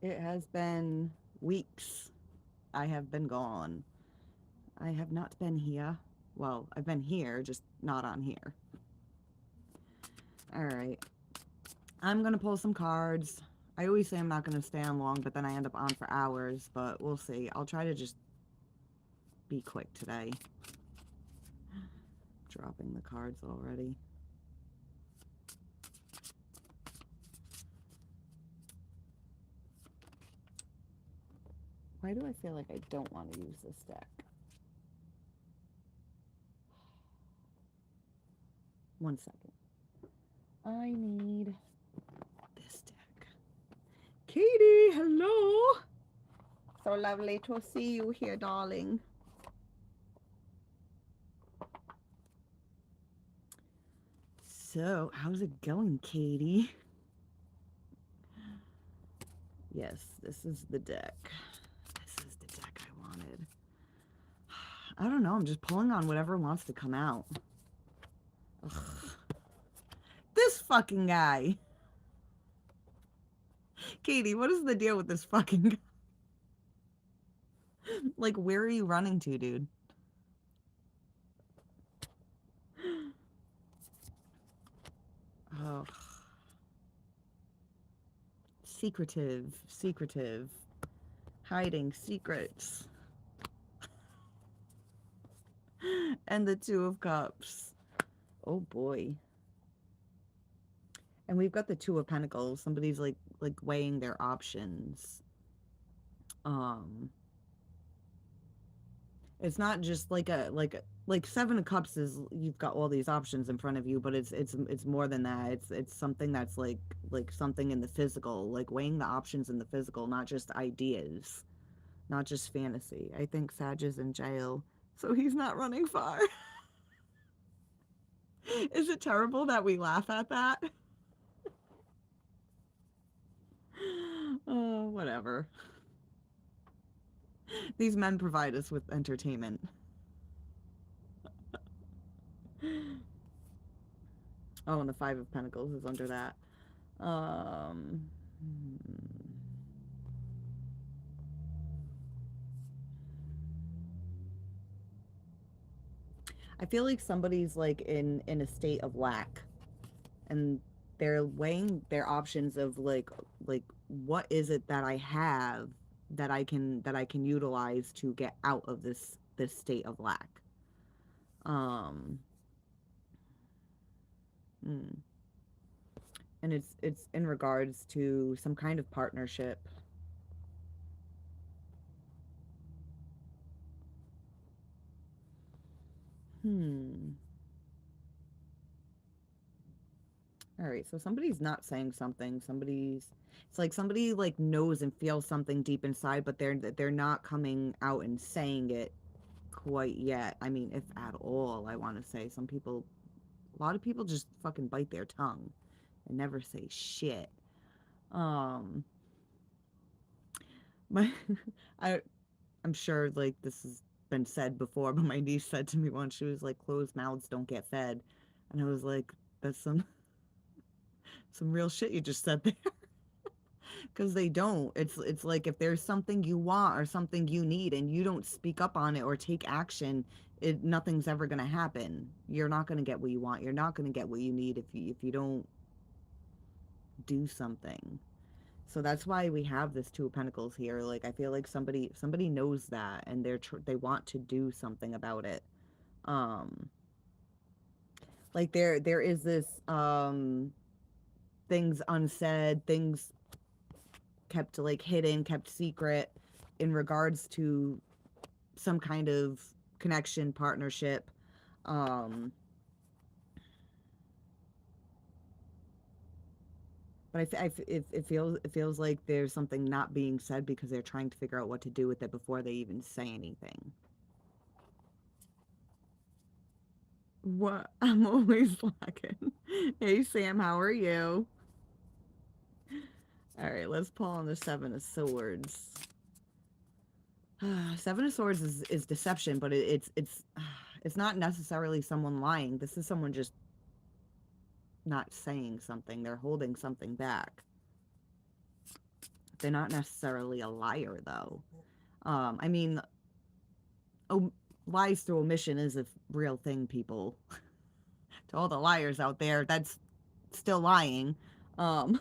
It has been weeks. I have been gone. I have not been here. Well, I've been here, just not on here. All right. I'm going to pull some cards. I always say I'm not going to stay on long, but then I end up on for hours, but we'll see. I'll try to just be quick today. Dropping the cards already. Why do I feel like I don't want to use this deck? One second. I need this deck. Katie, hello. So lovely to see you here, darling. So, how's it going, Katie? Yes, this is the deck. This is the deck I wanted. I don't know. I'm just pulling on whatever wants to come out. Ugh. This fucking guy. Katie, what is the deal with this fucking guy? Like, where are you running to, dude? Oh. Secretive, secretive. Hiding secrets. And the Two of Cups. Oh boy. And we've got the Two of Pentacles. Somebody's like weighing their options. It's not just like Seven of Cups is you've got all these options in front of you, but it's more than that. It's something that's like something in the physical, like weighing the options in the physical, not just ideas, not just fantasy. I think Sag is in jail, so he's not running far. Is it terrible that we laugh at that? Oh, whatever. These men provide us with entertainment. Oh, and the Five of Pentacles is under that. Um, I feel like somebody's like in a state of lack, and they're weighing their options of like what is it that I have that I can utilize to get out of this state of lack. Um, mm. And it's in regards to some kind of partnership. Hmm. All right, so somebody's not saying something. Somebody's it's like somebody like knows and feels something deep inside, but they're not coming out and saying it quite yet. I mean, if at all, I want to say some people, a lot of people just fucking bite their tongue and never say shit. Um, my I I'm sure like this has been said before, but my niece said to me once, she was like, "Closed mouths don't get fed," and I was like, "That's some real shit you just said there." Because they don't. It's like if there's something you want or something you need and you don't speak up on it or take action, nothing's ever gonna happen. You're not gonna get what you want. You're not gonna get what you need if you don't do something. So that's why we have this Two of Pentacles here. Like I feel like somebody knows that and they want to do something about it. Um, like there is this things unsaid, things kept like hidden, kept secret in regards to some kind of connection, partnership. Um, but it feels like there's something not being said because they're trying to figure out what to do with it before they even say anything. What? I'm always lacking. Hey Sam, how are you? All right, let's pull on the Seven of Swords. Seven of Swords is deception, but it's not necessarily someone lying. This is someone just not saying something. They're holding something back. They're not necessarily a liar, though. I mean, lies through omission is a real thing, people. To all the liars out there, that's still lying. Um,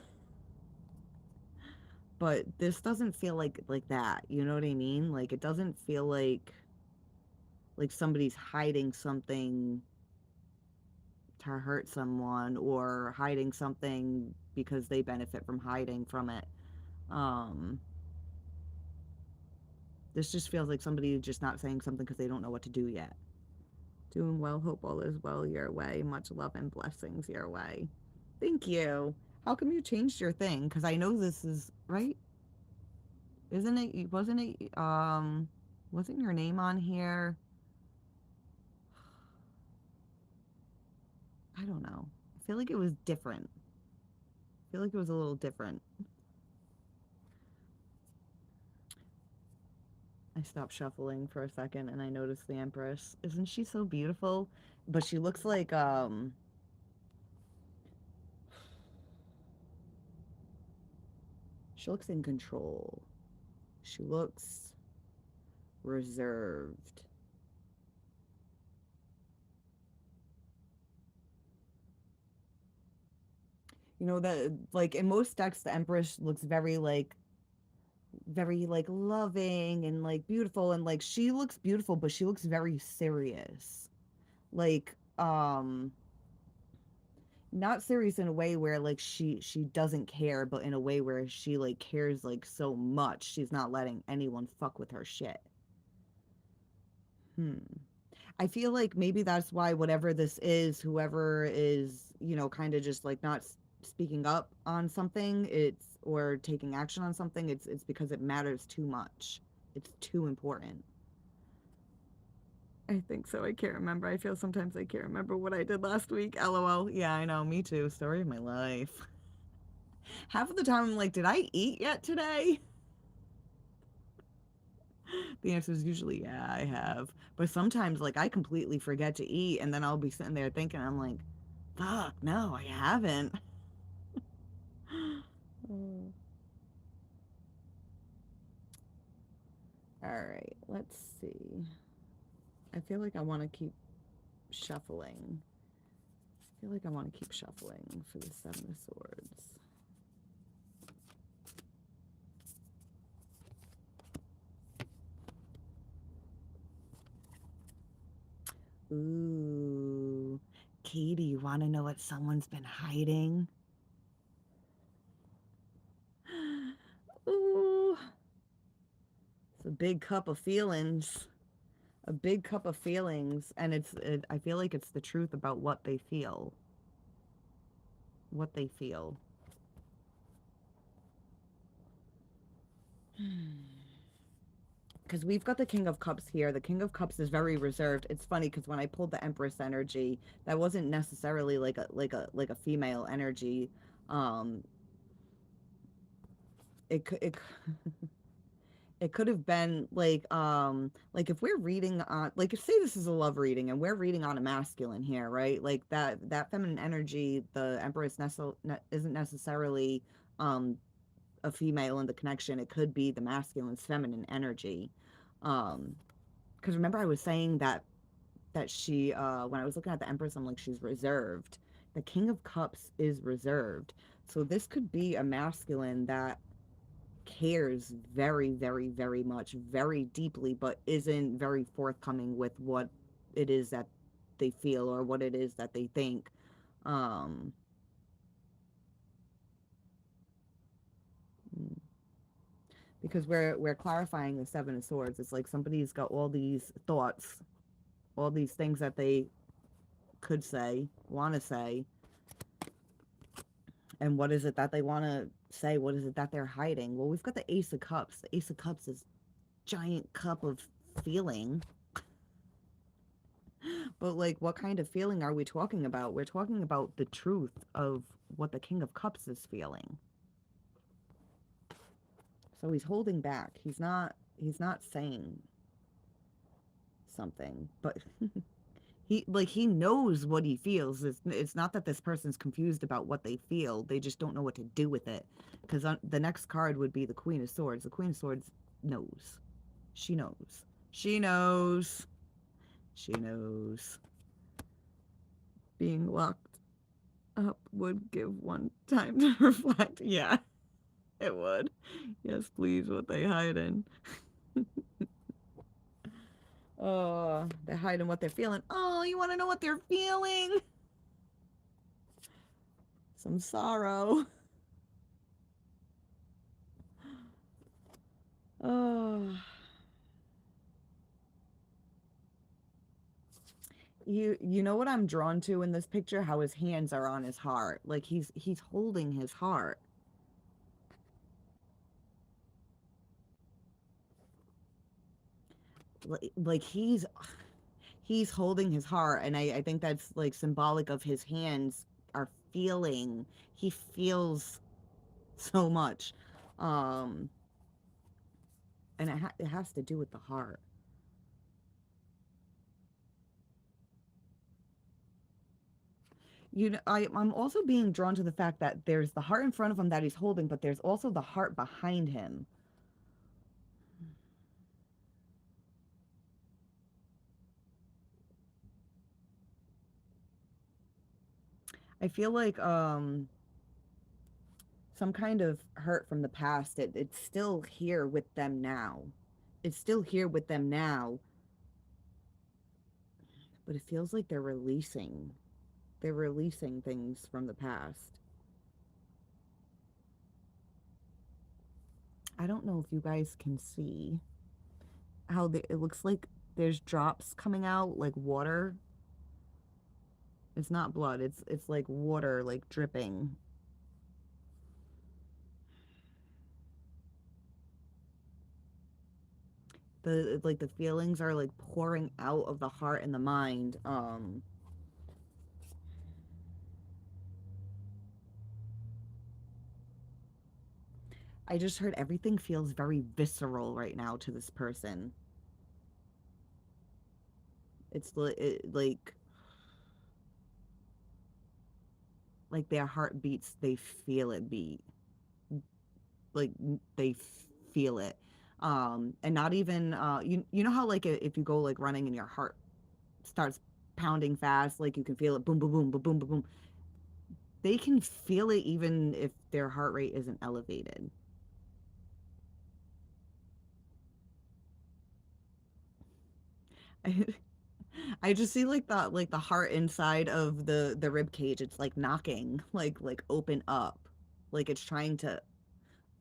but this doesn't feel like that. You know what I mean? Like it doesn't feel like somebody's hiding something to hurt someone or hiding something because they benefit from hiding from it. Um, this just feels like somebody just not saying something because they don't know what to do yet. Doing well, hope all is well your way. Much love and blessings your way. Thank you. How come you changed your thing? Because I know this is right. Isn't it? Wasn't it? Wasn't your name on here? I don't know. I feel like it was different. I feel like it was a little different. I stopped shuffling for a second and I noticed the Empress. Isn't she so beautiful? But she looks like she looks in control. She looks reserved. You know that like in most decks the Empress looks very like loving and like beautiful and like she looks beautiful but she looks very serious. Like not serious in a way where like she doesn't care, but in a way where she like cares like so much she's not letting anyone fuck with her shit. Hmm. I feel like maybe that's why whatever this is, whoever is, you know, kind of just like not speaking up on something, it's or taking action on something, it's because it matters too much. It's too important. I think so. I can't remember. I feel sometimes I can't remember what I did last week. LOL. Yeah, I know. Me too. Story of my life. Half of the time I'm like, did I eat yet today? The answer is usually yeah, I have. But sometimes like I completely forget to eat and then I'll be sitting there thinking I'm like, fuck, no, I haven't. All right, let's see. I feel like I want to keep shuffling. I feel like I want to keep shuffling for the Seven of Swords. Ooh. Katie, you want to know what someone's been hiding? Ooh. It's a big cup of feelings. A big cup of feelings. And I feel like it's the truth about what they feel. What they feel. Because we've got the King of Cups here. The King of Cups is very reserved. It's funny because when I pulled the Empress energy, that wasn't necessarily like a female energy. Um, it it could have been like if we're reading on like if say this is a love reading and we're reading on a masculine here, right? Like that feminine energy, the Empress isn't necessarily um a female in the connection. It could be the masculine's feminine energy. Um, because remember I was saying that she when I was looking at the Empress, I'm like she's reserved. The King of Cups is reserved. So this could be a masculine that cares very, very, very much, very deeply, but isn't very forthcoming with what it is that they feel or what it is that they think. Um, because we're clarifying the Seven of Swords. It's like somebody's got all these thoughts, all these things that they could say, want to say, and what is it that they want to say? What is it that they're hiding? Well, we've got the Ace of Cups. The Ace of Cups is giant cup of feeling. But like what kind of feeling are we talking about? We're talking about the truth of what the King of Cups is feeling. So he's holding back. He's not saying something, but he knows what he feels. It's not that this person's confused about what they feel. They just don't know what to do with it. Because the next card would be the Queen of Swords. The Queen of Swords knows. She knows. She knows. She knows. Being locked up would give one time to reflect. Yeah, it would. Yes, please. What they hide in. Oh, they're hiding what they're feeling. Oh, you want to know what they're feeling? Some sorrow. Oh, you know what I'm drawn to in this picture? How his hands are on his heart. Like he's holding his heart. Like he's holding his heart, and I think that's like symbolic of his hands are feeling. He feels so much. Um and it has to do with the heart. I'm also being drawn to the fact that there's the heart in front of him that he's holding, but there's also the heart behind him. I feel like some kind of hurt from the past. It's still here with them now. It's still here with them now, but it feels like they're releasing. They're releasing things from the past. I don't know if you guys can see how it looks like there's drops coming out like water. It's not blood. It's like water like dripping. The feelings are like pouring out of the heart and the mind. I just heard everything feels very visceral right now to this person. Like their heart beats, they feel it beat. Like they feel it. And not even you know how like if you go like running and your heart starts pounding fast, like you can feel it boom boom boom boom boom boom boom. They can feel it even if their heart rate isn't elevated. I just see like the heart inside of the rib cage. It's like knocking, like open up, like it's trying to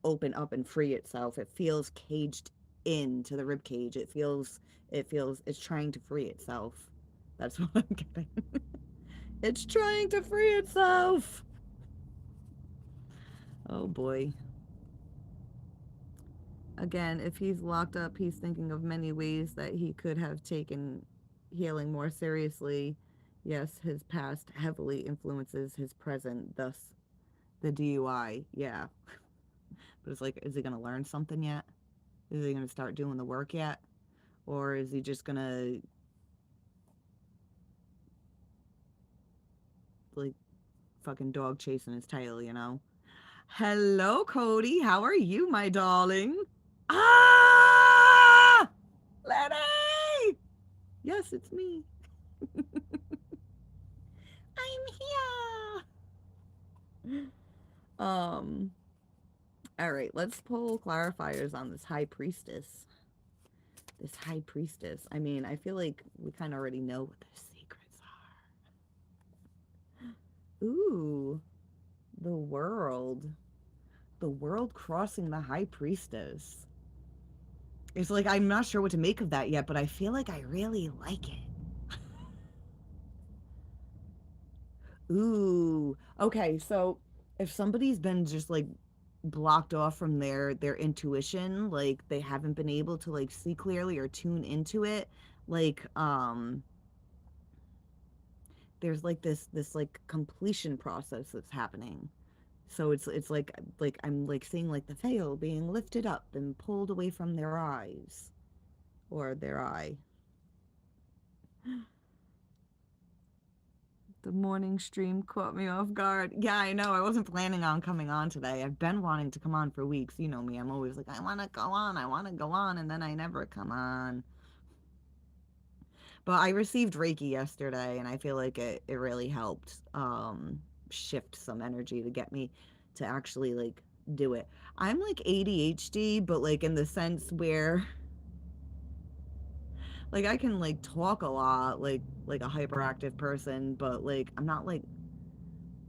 open up and free itself. It feels caged into the rib cage. It feels it's trying to free itself. That's what I'm getting. It's trying to free itself. Oh boy. Again, if he's locked up, he's thinking of many ways that he could have taken healing more seriously. Yes, his past heavily influences his present, thus the DUI. Yeah. But it's like, is he going to learn something yet? Is he going to start doing the work yet? Or is he just going to, like, fucking dog chasing his tail, you know? Hello, Cody. How are you, my darling? Ah! Letty! Yes, it's me. I'm here. All right, let's pull clarifiers on this high priestess. This high priestess. I mean, I feel like we kind of already know what their secrets are. Ooh, the world. The world crossing the high priestess. It's like I'm not sure what to make of that yet, but I feel like I really like it. Ooh. Okay, so if somebody's been just like blocked off from their intuition, like they haven't been able to like see clearly or tune into it, like there's like this like completion process that's happening. So it's like I'm like seeing like the veil being lifted up and pulled away from their eyes or their eye. The morning stream caught me off guard. Yeah, I know. I wasn't planning on coming on today. I've been wanting to come on for weeks. You know me. I'm always like, I want to go on. I want to go on. And then I never come on. But I received Reiki yesterday, and I feel like it really helped shift some energy to get me to actually like do it. I'm like ADHD, but like in the sense where like I can like talk a lot, like a hyperactive person, but like I'm not like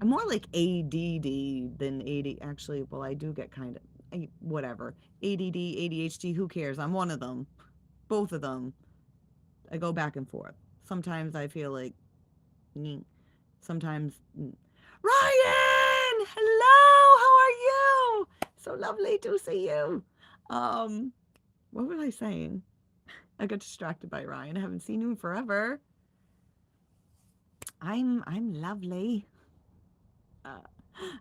I'm more like ADD than AD. Actually, well, I do get kind of whatever ADD, ADHD. Who cares? I'm one of them, both of them. I go back and forth. Sometimes I feel like, sometimes, Ryan, hello, how are you? So lovely to see you. Um, what was I saying? I got distracted by Ryan. I haven't seen you in forever. I'm lovely. Uh,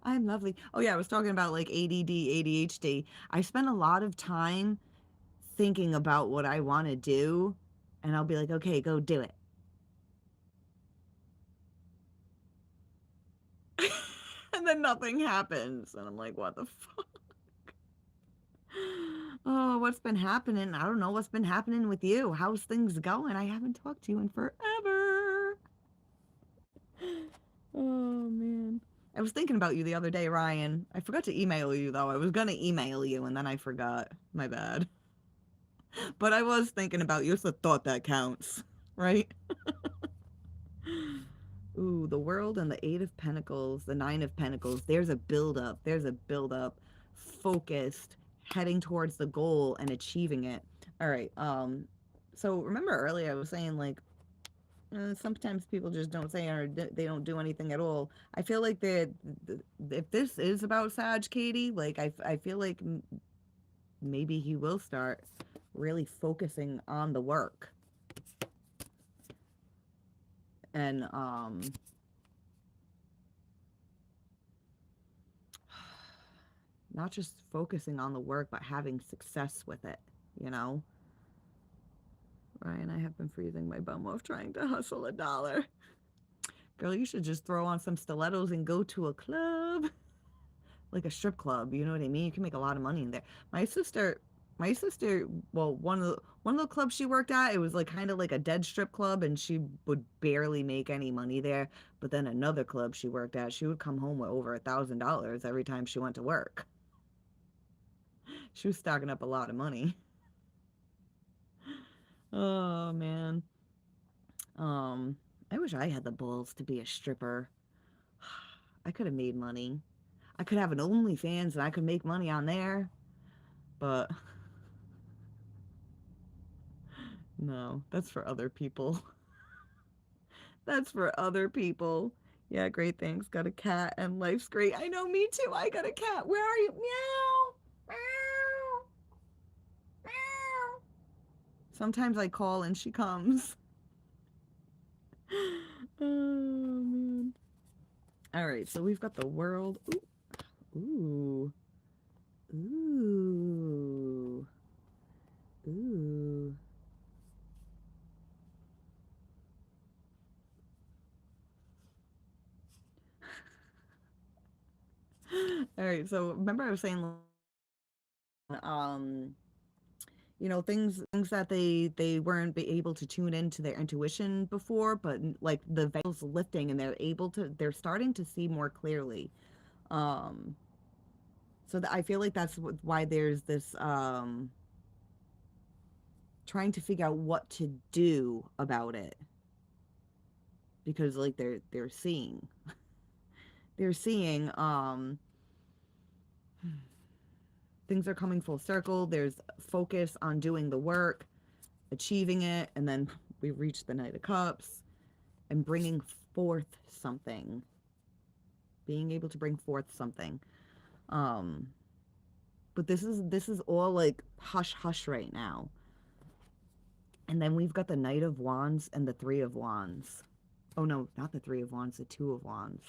I'm lovely. Oh yeah, I was talking about like ADD, ADHD. I spend a lot of time thinking about what I want to do, and I'll be like, okay, go do it. And then nothing happens, and I'm like, what the fuck? Oh, what's been happening? I don't know what's been happening with you. How's things going? I haven't talked to you in forever. Oh man. I was thinking about you the other day, Ryan. I forgot to email you though. I was gonna email you and then I forgot. My bad. But I was thinking about you. It's the thought that counts, right? Ooh, the world and the Eight of Pentacles, the Nine of Pentacles. There's a build up. There's a build up. Focused, heading towards the goal and achieving it. All right. So remember earlier I was saying like sometimes people just don't say or they don't do anything at all. I feel like if this is about Sag Katie, like I feel like maybe he will start really focusing on the work and not just focusing on the work but having success with it, you know. Ryan, I have been freezing my bum off trying to hustle $1. Girl, you should just throw on some stilettos and go to a club. Like a strip club, you know what I mean? You can make a lot of money in there. My sister, well, one of the clubs she worked at, it was like kind of like a dead strip club and she would barely make any money there. But then another club she worked at, she would come home with over $1,000 every time she went to work. She was stocking up a lot of money. Oh man. I wish I had the balls to be a stripper. I could have made money. I could have an OnlyFans and I could make money on there. But no, that's for other people. That's for other people. Yeah, great, thanks. Got a cat and life's great. I know, me too. I got a cat. Where are you? Meow. Meow. Meow. Sometimes I call and she comes. Oh, man. All right, so we've got the world. Ooh. Ooh. Ooh. Ooh. All right, so remember I was saying um things that they weren't be able to tune into their intuition before, but like the veils lifting and they're starting to see more clearly. um so I feel like that's why there's this trying to figure out what to do about it, because like they're seeing things are coming full circle. There's focus on doing the work, achieving it, and then we reach the Knight of Cups and bringing forth something, being able to bring forth something. um but this is all like hush hush right now. And then we've got the Knight of Wands and the Three of Wands. Oh no, not the Three of Wands, the Two of Wands.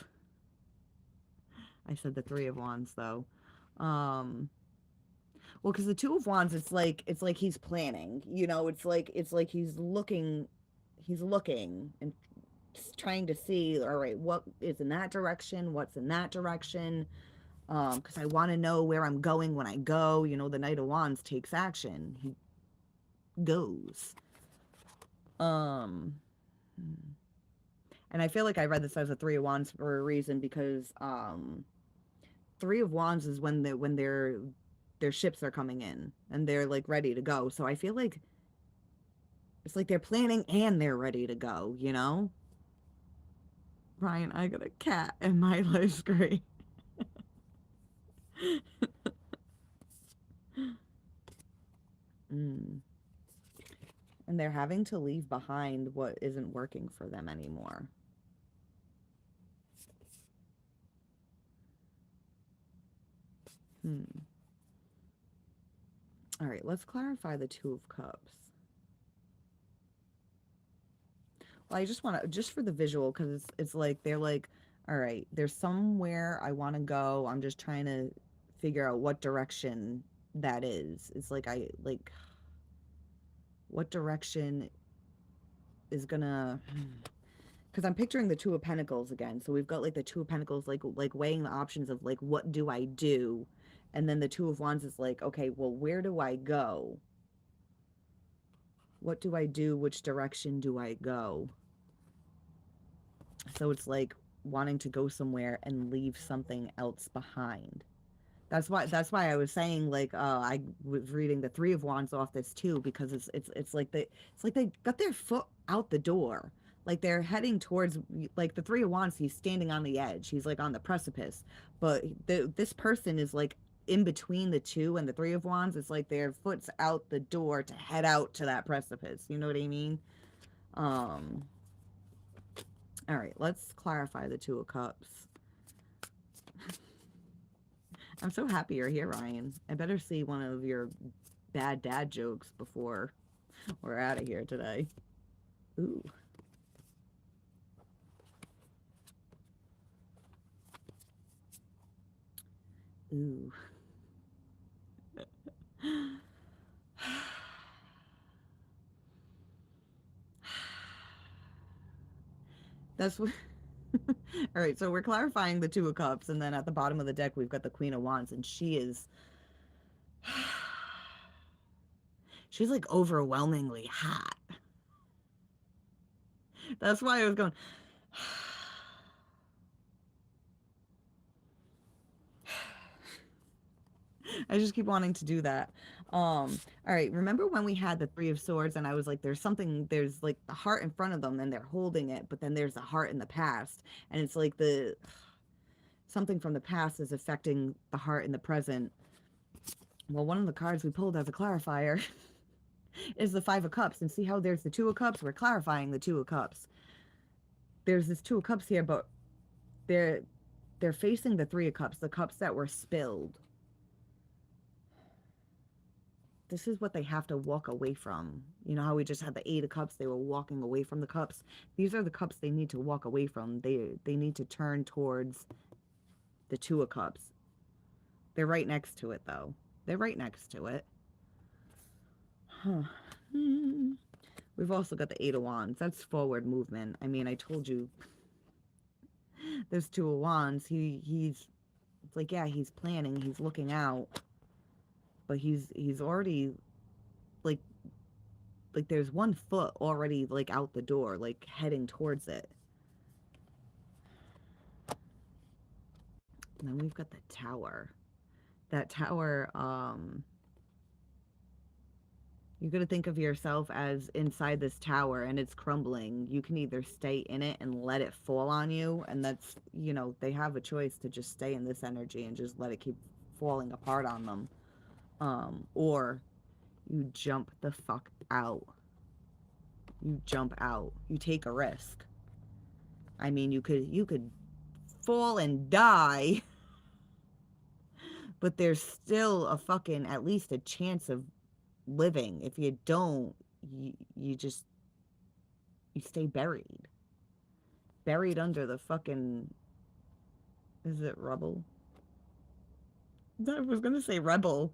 I said the Three of Wands though. um well, because the Two of Wands, it's like he's planning, it's like he's looking and trying to see, all right, what is in that direction, what's in that direction, because I want to know where I'm going when I go. You know, the Knight of Wands takes action. He goes. Um, and I feel like I read this as a Three of Wands for a reason because Three of Wands is when their ships are coming in and they're like ready to go. So I feel like it's like they're planning and they're ready to go. You know, Ryan, I got a cat and my life's great. Mm. And they're having to leave behind what isn't working for them anymore. Hmm. All right, let's clarify the Two of Cups. Well, I just want to, just for the visual, because it's like they're like, all right, there's somewhere I want to go. I'm just trying to figure out what direction that is. It's like what direction is gonna, because I'm picturing the Two of Pentacles again. So we've got like the Two of Pentacles, like weighing the options of like, what do I do? And then the Two of Wands is like, okay, well, where do I go? What do I do? Which direction do I go? So it's like wanting to go somewhere and leave something else behind. That's why I was saying like I was reading the Three of Wands off this too, because it's like they got their foot out the door. Like they're heading towards, like the Three of Wands, he's standing on the edge. He's like on the precipice. But this person is like in between the two and the Three of Wands. It's like their foot's out the door to head out to that precipice. You know what I mean? Um all right, let's clarify the Two of Cups. I'm so happy you're here, Ryan. I better see one of your bad dad jokes before we're out of here today. Ooh. Ooh. That's what. All right, so we're clarifying the Two of Cups, and then at the bottom of the deck, we've got the Queen of Wands, and she's like overwhelmingly hot. That's why I was going. I just keep wanting to do that. All right, remember when we had the Three of Swords and I was like, there's like the heart in front of them and they're holding it, but then there's a heart in the past. And it's like something from the past is affecting the heart in the present. Well, one of the cards we pulled as a clarifier is the Five of Cups. And see how there's the Two of Cups? We're clarifying the Two of Cups. There's this Two of Cups here, but they're they're facing the Three of Cups, the cups that were spilled. This is what they have to walk away from. You know how we just had the Eight of Cups, they were walking away from the cups. These are the cups they need to walk away from. They need to turn towards the Two of Cups. They're right next to it though. They're right next to it. Huh. We've also got the Eight of Wands. That's forward movement. I mean, I told you there's Two of Wands. He's it's like, yeah, he's planning, he's looking out, but he's already like there's one foot already like out the door, like heading towards it. And then we've got the Tower. That tower, you got to think of yourself as inside this tower and it's crumbling. You can either stay in it and let it fall on you, and that's, you know, they have a choice to just stay in this energy and just let it keep falling apart on them. Or you jump the fuck out. You jump out. You take a risk. I mean, you could fall and die, but there's still a fucking at least a chance of living. If you don't, you just you stay buried under the fucking, is it rubble? I was gonna say rebel.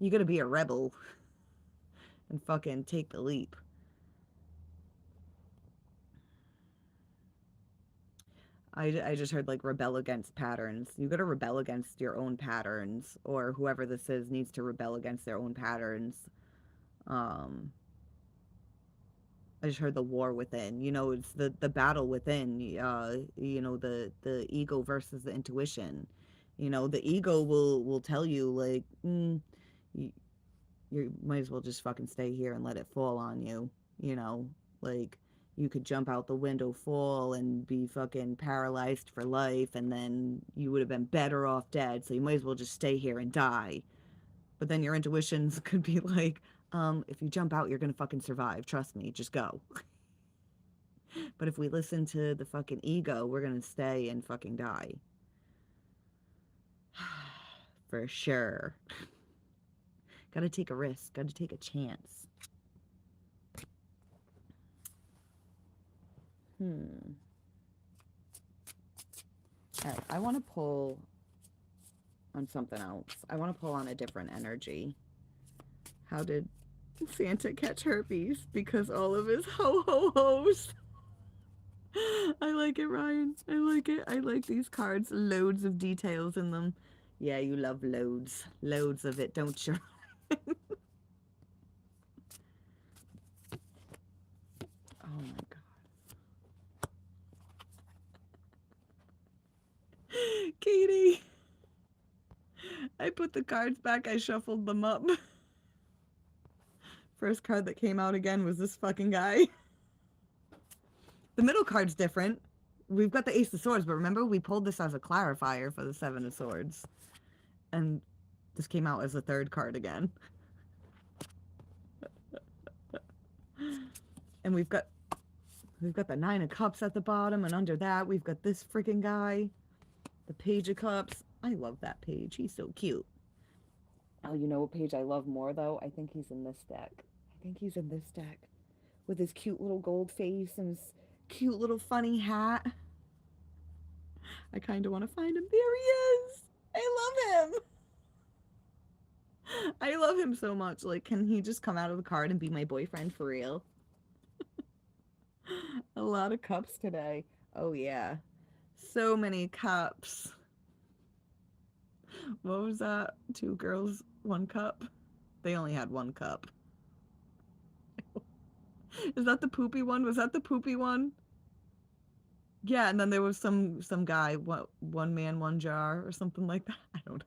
You gotta be a rebel and fucking take the leap. I just heard like rebel against patterns. You got to rebel against your own patterns, or whoever this is needs to rebel against their own patterns. Um, I just heard the war within. It's the battle within. The ego versus the intuition. The ego will tell you like, you, you might as well just fucking stay here and let it fall on you. You know, like you could jump out the window, fall, and be fucking paralyzed for life, and then you would have been better off dead. So you might as well just stay here and die. But then your intuitions could be like, if you jump out, you're gonna fucking survive. Trust me, just go. But if we listen to the fucking ego, we're gonna stay and fucking die. For sure. Gotta take a risk, gotta take a chance. Alright, I wanna pull on something else. I wanna pull on a different energy. How did Santa catch herpes? Because all of his ho-ho-hos. I like it, Ryan. I like it. I like these cards. Loads of details in them. Yeah, you love loads. Loads of it, don't you? Oh my god. Katie. I put the cards back. I shuffled them up. First card that came out again was this fucking guy. The middle card's different. We've got the Ace of Swords, but remember we pulled this as a clarifier for the Seven of Swords. And this came out as a third card again. And we've got the Nine of Cups at the bottom, and under that we've got this freaking guy. The Page of Cups. I love that page. He's so cute. Oh, you know what page I love more, though? I think he's in this deck. With his cute little gold face and his cute little funny hat. I kind of want to find him. There he is! I love him! I love him so much. Like, can he just come out of the card and be my boyfriend for real? A lot of cups today. Oh, yeah. So many cups. What was that? 2 girls, 1 cup? They only had 1 cup. Is that the poopy one? Was that the poopy one? Yeah, and then there was some guy, what, 1 man, 1 jar or something like that. I don't know.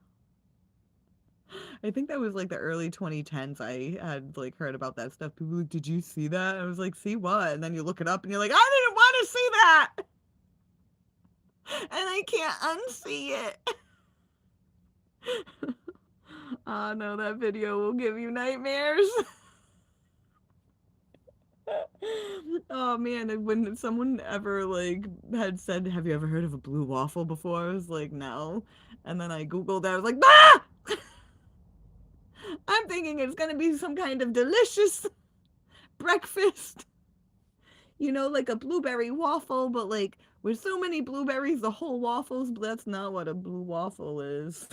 I think that was like the early 2010s. I had like heard about that stuff. People were like, did you see that? I was like, see what? And then you look it up and you're like, I didn't want to see that. And I can't unsee it. Oh no, that video will give you nightmares. Oh man, when someone ever like had said, have you ever heard of a blue waffle before? I was like, no. And then I Googled it, I was like, ah! I'm thinking it's gonna be some kind of delicious breakfast. Like a blueberry waffle, but like with so many blueberries, the whole waffles, but that's not what a blue waffle is.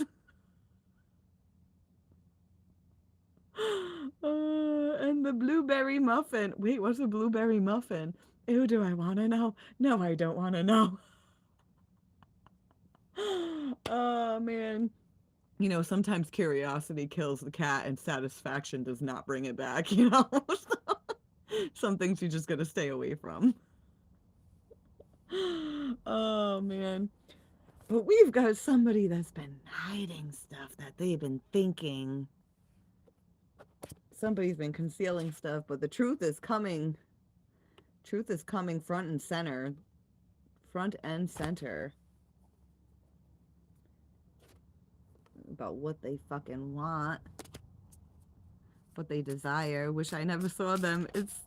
And the blueberry muffin. Wait, what's a blueberry muffin? Ew, do I want to know? No, I don't want to know. Oh, man. Sometimes curiosity kills the cat and satisfaction does not bring it back, Some things you just gotta stay away from. Oh, man. But we've got somebody that's been hiding stuff that they've been thinking. Somebody's been concealing stuff, but the truth is coming. Truth is coming front and center. Front and center. About what they fucking want. What they desire. Wish I never saw them. It's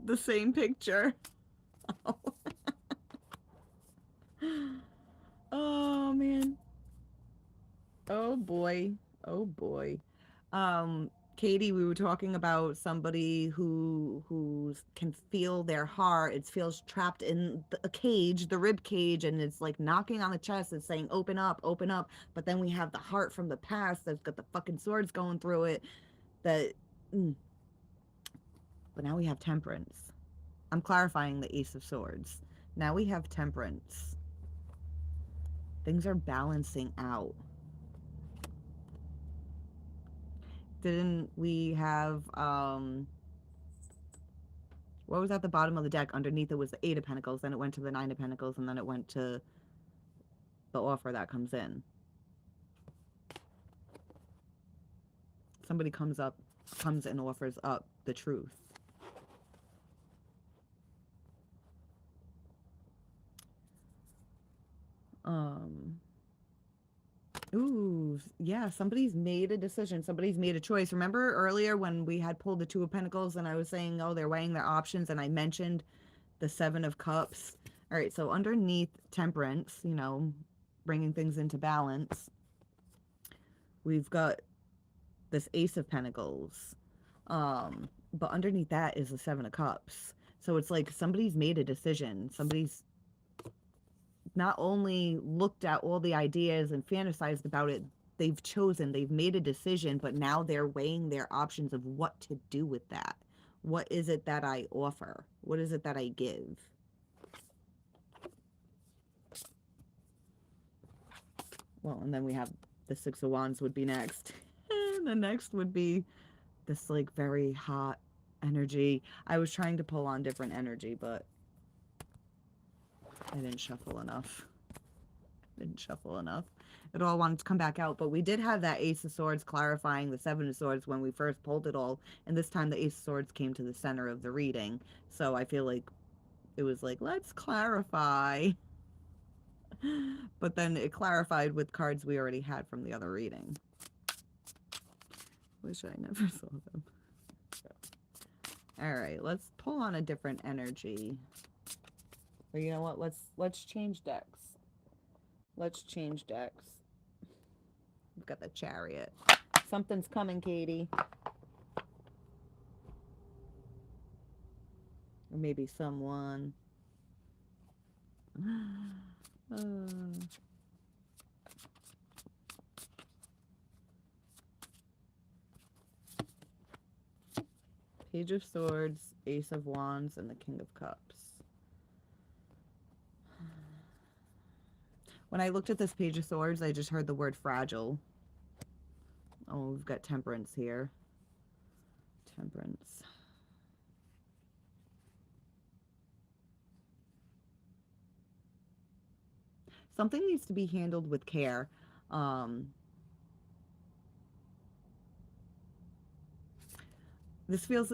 the same picture. Oh, man. Oh, boy. Oh, boy. Katie, we were talking about somebody who can feel their heart. It feels trapped in a cage, the rib cage, and it's like knocking on the chest. It's saying, open up, open up. But then we have the heart from the past that's got the fucking swords going through it. But now we have temperance. I'm clarifying the Ace of Swords. Now we have temperance. Things are balancing out. Didn't we have, what was at the bottom of the deck? Underneath it was the Eight of Pentacles, then it went to the Nine of Pentacles, and then it went to the offer that comes in. Somebody comes and offers up the truth. Ooh, yeah, somebody's made a decision. Somebody's made a choice. Remember earlier when we had pulled the Two of Pentacles and I was saying, oh, they're weighing their options, and I mentioned the Seven of Cups. All right, so underneath Temperance, you know, bringing things into balance, we've got this Ace of Pentacles. But underneath that is the Seven of Cups. So it's like somebody's made a decision. Somebody's not only looked at all the ideas and fantasized about it, they've made a decision, but now they're weighing their options of what to do with that. What is it that I offer? What is it that I give? Well, and then we have the Six of Wands would be next. And the next would be this like very hot energy. I was trying to pull on different energy, but I didn't shuffle enough. It all wanted to come back out, but we did have that Ace of Swords clarifying the Seven of Swords when we first pulled it all, and this time the Ace of Swords came to the center of the reading. So I feel like it was like, let's clarify. But then it clarified with cards we already had from the other reading. Wish I never saw them. All right, let's pull on a different energy. Or you know what? Let's change decks. Let's change decks. We've got the Chariot. Something's coming, Katie. Or maybe someone. Page of Swords, Ace of Wands, and the King of Cups. When I looked at this Page of Swords, I just heard the word fragile. Oh, we've got Temperance here. Temperance. Something needs to be handled with care. This feels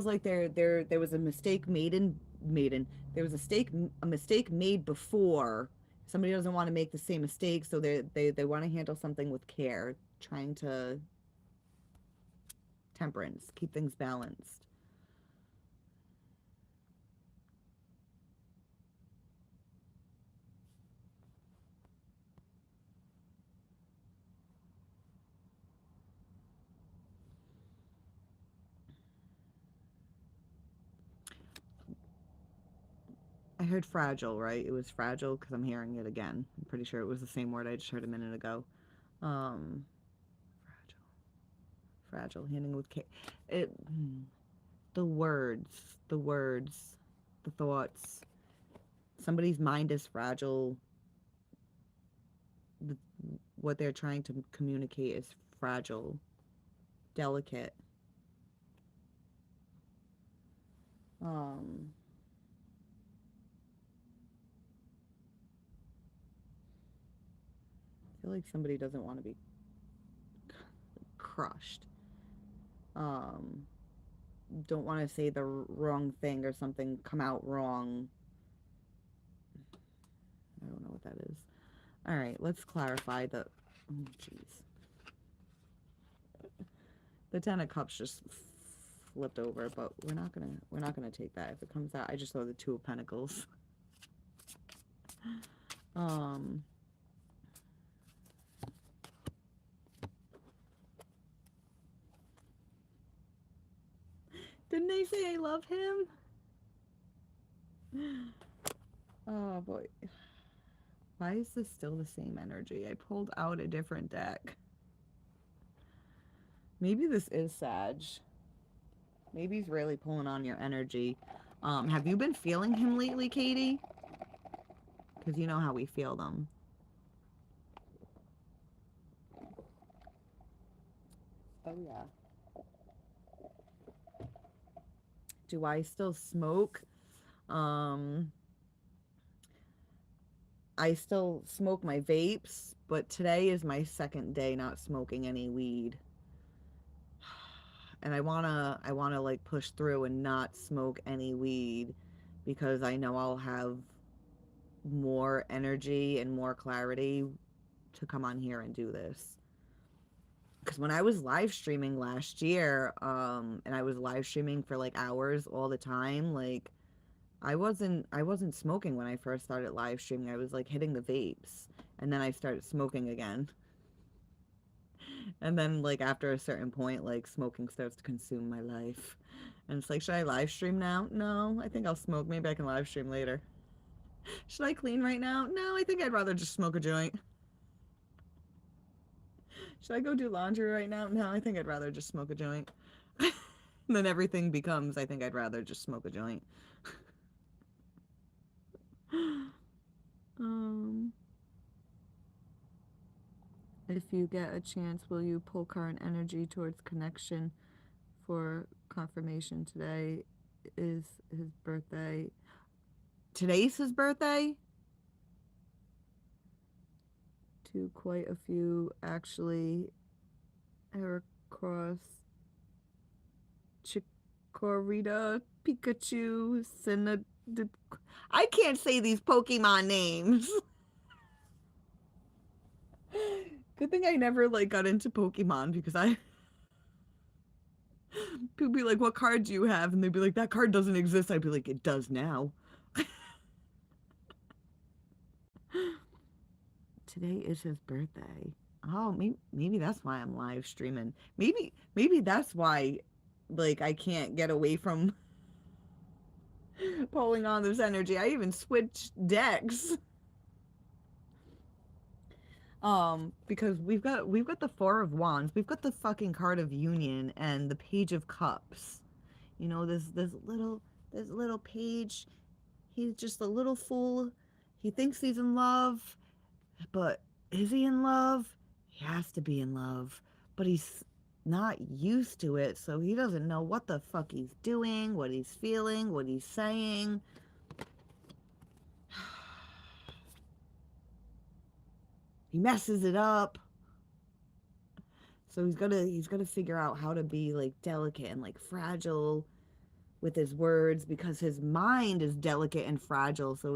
like there was a mistake there was a mistake made before. Somebody doesn't want to make the same mistake, so they want to handle something with care, trying to temperance, keep things balanced. I heard fragile, right? It was fragile because I'm hearing it again. I'm pretty sure it was the same word I just heard a minute ago. Fragile, handling with care. The words, the thoughts. Somebody's mind is fragile. What they're trying to communicate is fragile, delicate. I feel like somebody doesn't want to be crushed. Don't want to say the wrong thing or something come out wrong. I don't know what that is. All right, let's clarify the. Oh, jeez. The Ten of Cups just flipped over, but we're not gonna take that. If it comes out, I just saw the Two of Pentacles. Didn't they say I love him? Oh boy. Why is this still the same energy? I pulled out a different deck. Maybe this is Sag. Maybe he's really pulling on your energy. Have you been feeling him lately, Katie? Because you know how we feel them. Oh yeah. Do I still smoke? Um, I still smoke my vapes, but today is my second day not smoking any weed. And I wanna like push through and not smoke any weed because I know I'll have more energy and more clarity to come on here and do this. Because when I was live streaming last year, and I was live streaming for like hours all the time, like I wasn't smoking when I first started live streaming. I was like hitting the vapes, and then I started smoking again. And then like after a certain point, like smoking starts to consume my life. And it's like, should I live stream now? No, I think I'll smoke. Maybe I can live stream later. Should I clean right now? No, I think I'd rather just smoke a joint. Should I go do laundry right now? No, I think I'd rather just smoke a joint. And then everything becomes, I think I'd rather just smoke a joint. um, if you get a chance, will you pull current energy towards connection for confirmation? Today is his birthday. Today's his birthday? To quite a few, actually. Eric Cross, Chikorita, Pikachu, Sinnoh. I can't say these Pokemon names. Good thing I never like got into Pokemon because I people be like, "What card do you have?" And they'd be like, "That card doesn't exist." I'd be like, "It does now." Today is his birthday. Oh, maybe that's why I'm live streaming. Maybe that's why like I can't get away from pulling on this energy. I even switched decks. Because we've got the Four of Wands, we've got the fucking card of Union and the Page of Cups. You know, this little page, he's just a little fool. He thinks he's in love, but is he in love? He has to be in love, but he's not used to it, so he doesn't know what the fuck he's doing, what he's feeling, what he's saying. He messes it up. So he's gonna figure out how to be like delicate and like fragile with his words because his mind is delicate and fragile. So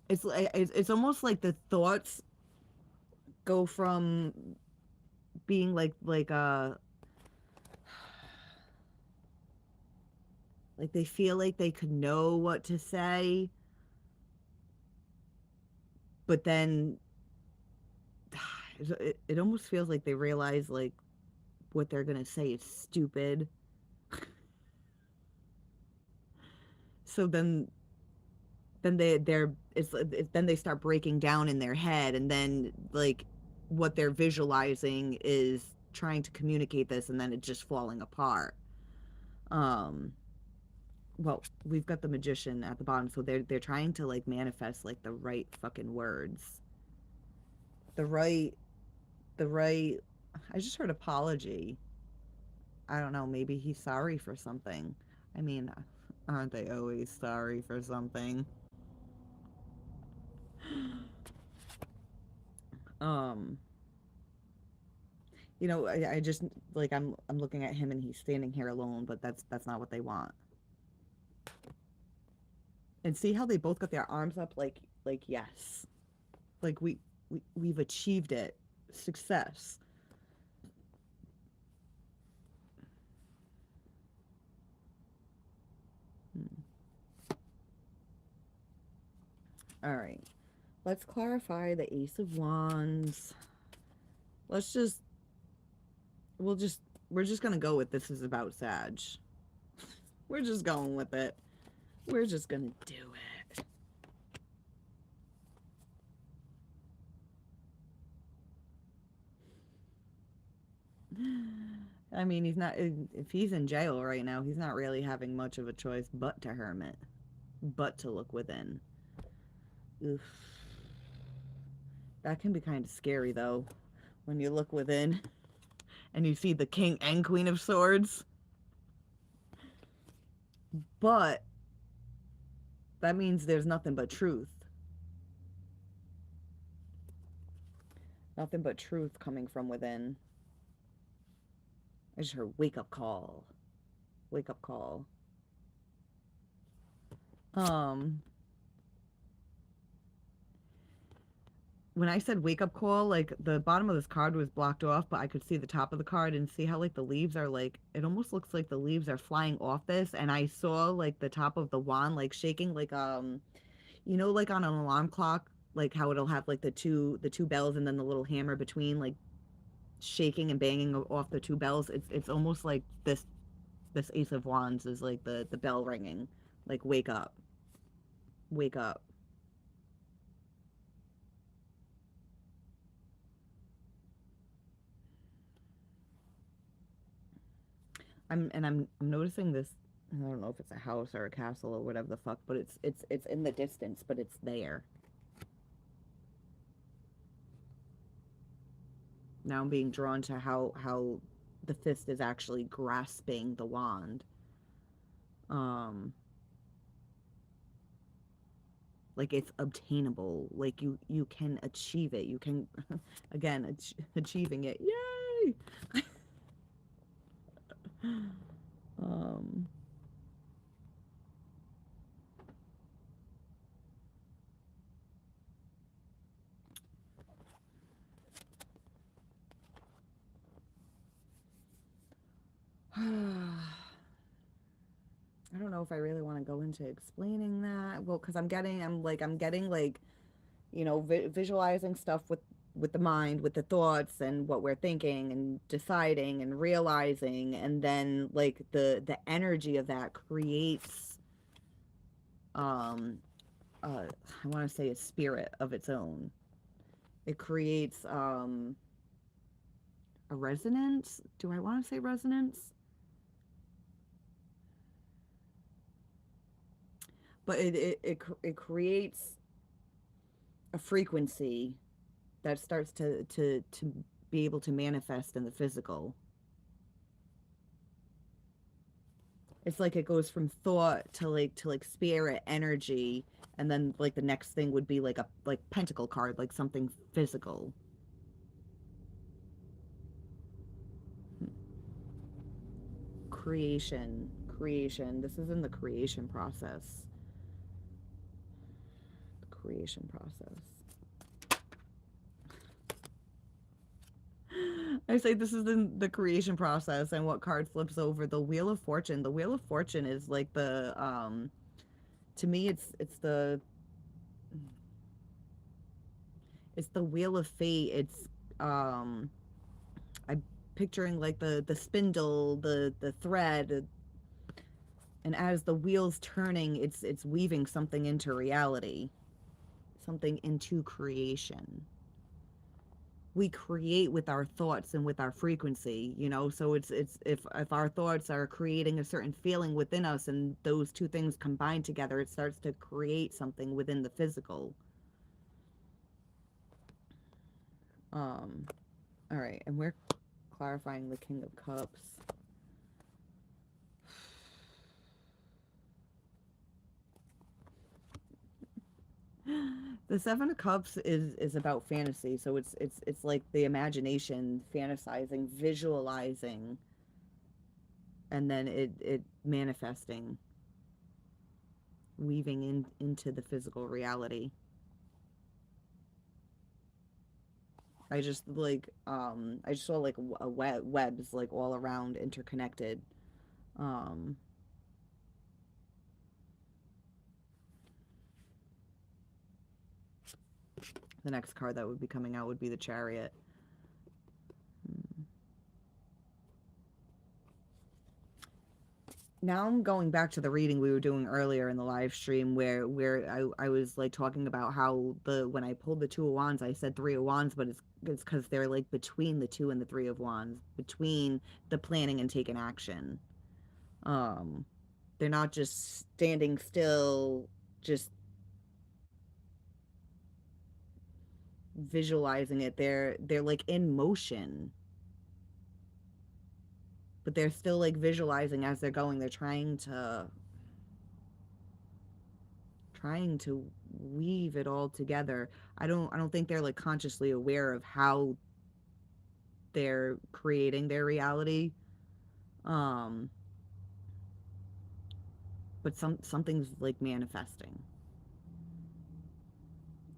it's almost like the thoughts go from being like they feel like they could know what to say, but then it almost feels like they realize like what they're gonna say is stupid. So then they're then they start breaking down in their head, and then like what they're visualizing is trying to communicate this, and then it's just falling apart. um well, we've got the Magician at the bottom, so they're trying to like manifest like the right fucking words, the right the right I just heard apology. I don't know, maybe he's sorry for something. I mean, aren't they always sorry for something? um I just like I'm looking at him and he's standing here alone, but that's not what they want. And see how they both got their arms up, like yes, like we've achieved it, success. Hmm. All right, let's clarify the Ace of Wands. Let's just we'll just we're just gonna go with this is about Sag. We're just going with it. We're just gonna do it. I mean, he's not, if he's in jail right now, he's not really having much of a choice but to hermit, but to look within. Oof. That can be kind of scary, though. when you look within and you see the king and queen of swords. But that means there's nothing but truth. Nothing but truth coming from within. I just heard wake up call. Wake up call. Um when I said wake up call, like the bottom of this card was blocked off, but I could see the top of the card and see how like the leaves are like it almost looks like the leaves are flying off this, and I saw like the top of the wand like shaking like you know, like on an alarm clock, like how it'll have like the two bells and then the little hammer between, like shaking and banging off the two bells. It's almost like this ace of wands is like the bell ringing, like wake up, wake up. I'm noticing this. I don't know if it's a house or a castle or whatever the fuck, but it's in the distance, but it's there. Now I'm being drawn to how the fist is actually grasping the wand. Um, like it's obtainable. Like you can achieve it. You can again achieving it. Yay! um, I don't know if I really want to go into explaining that. Well, because I'm getting like, you know, visualizing stuff with the mind, with the thoughts and what we're thinking and deciding and realizing, and then like the energy of that creates um I want to say a spirit of its own. It creates a resonance. Do I want to say resonance? But it creates a frequency that starts to be able to manifest in the physical. It's like it goes from thought to like spirit energy, and then like the next thing would be like a like pentacle card, like something physical. Creation. This is in the creation process. The creation process. I say this is in the creation process, and what card flips over? The Wheel of Fortune. The Wheel of Fortune is like the to me it's the wheel of fate. It's um I'm picturing like the spindle, the thread, and as the wheel's turning, it's weaving something into reality, something into creation. We create with our thoughts and with our frequency, you know. So it's if our thoughts are creating a certain feeling within us, and those two things combine together, it starts to create something within the physical. um all right, and we're clarifying the King of Cups. The Seven of Cups is about fantasy, so it's like the imagination, fantasizing, visualizing, and then it manifesting, weaving into the physical reality. I just saw like a webs like all around interconnected. Um, the next card that would be coming out would be the Chariot. Now I'm going back to the reading we were doing earlier in the live stream where I was like talking about how the when I pulled the Two of Wands, I said Three of Wands, but it's because they're like between the two and the Three of Wands, between the planning and taking action. um they're not just standing still, just visualizing it. They're like in motion, but they're still like visualizing as they're going. They're trying to weave it all together. I don't think they're like consciously aware of how they're creating their reality. Um but something's like manifesting.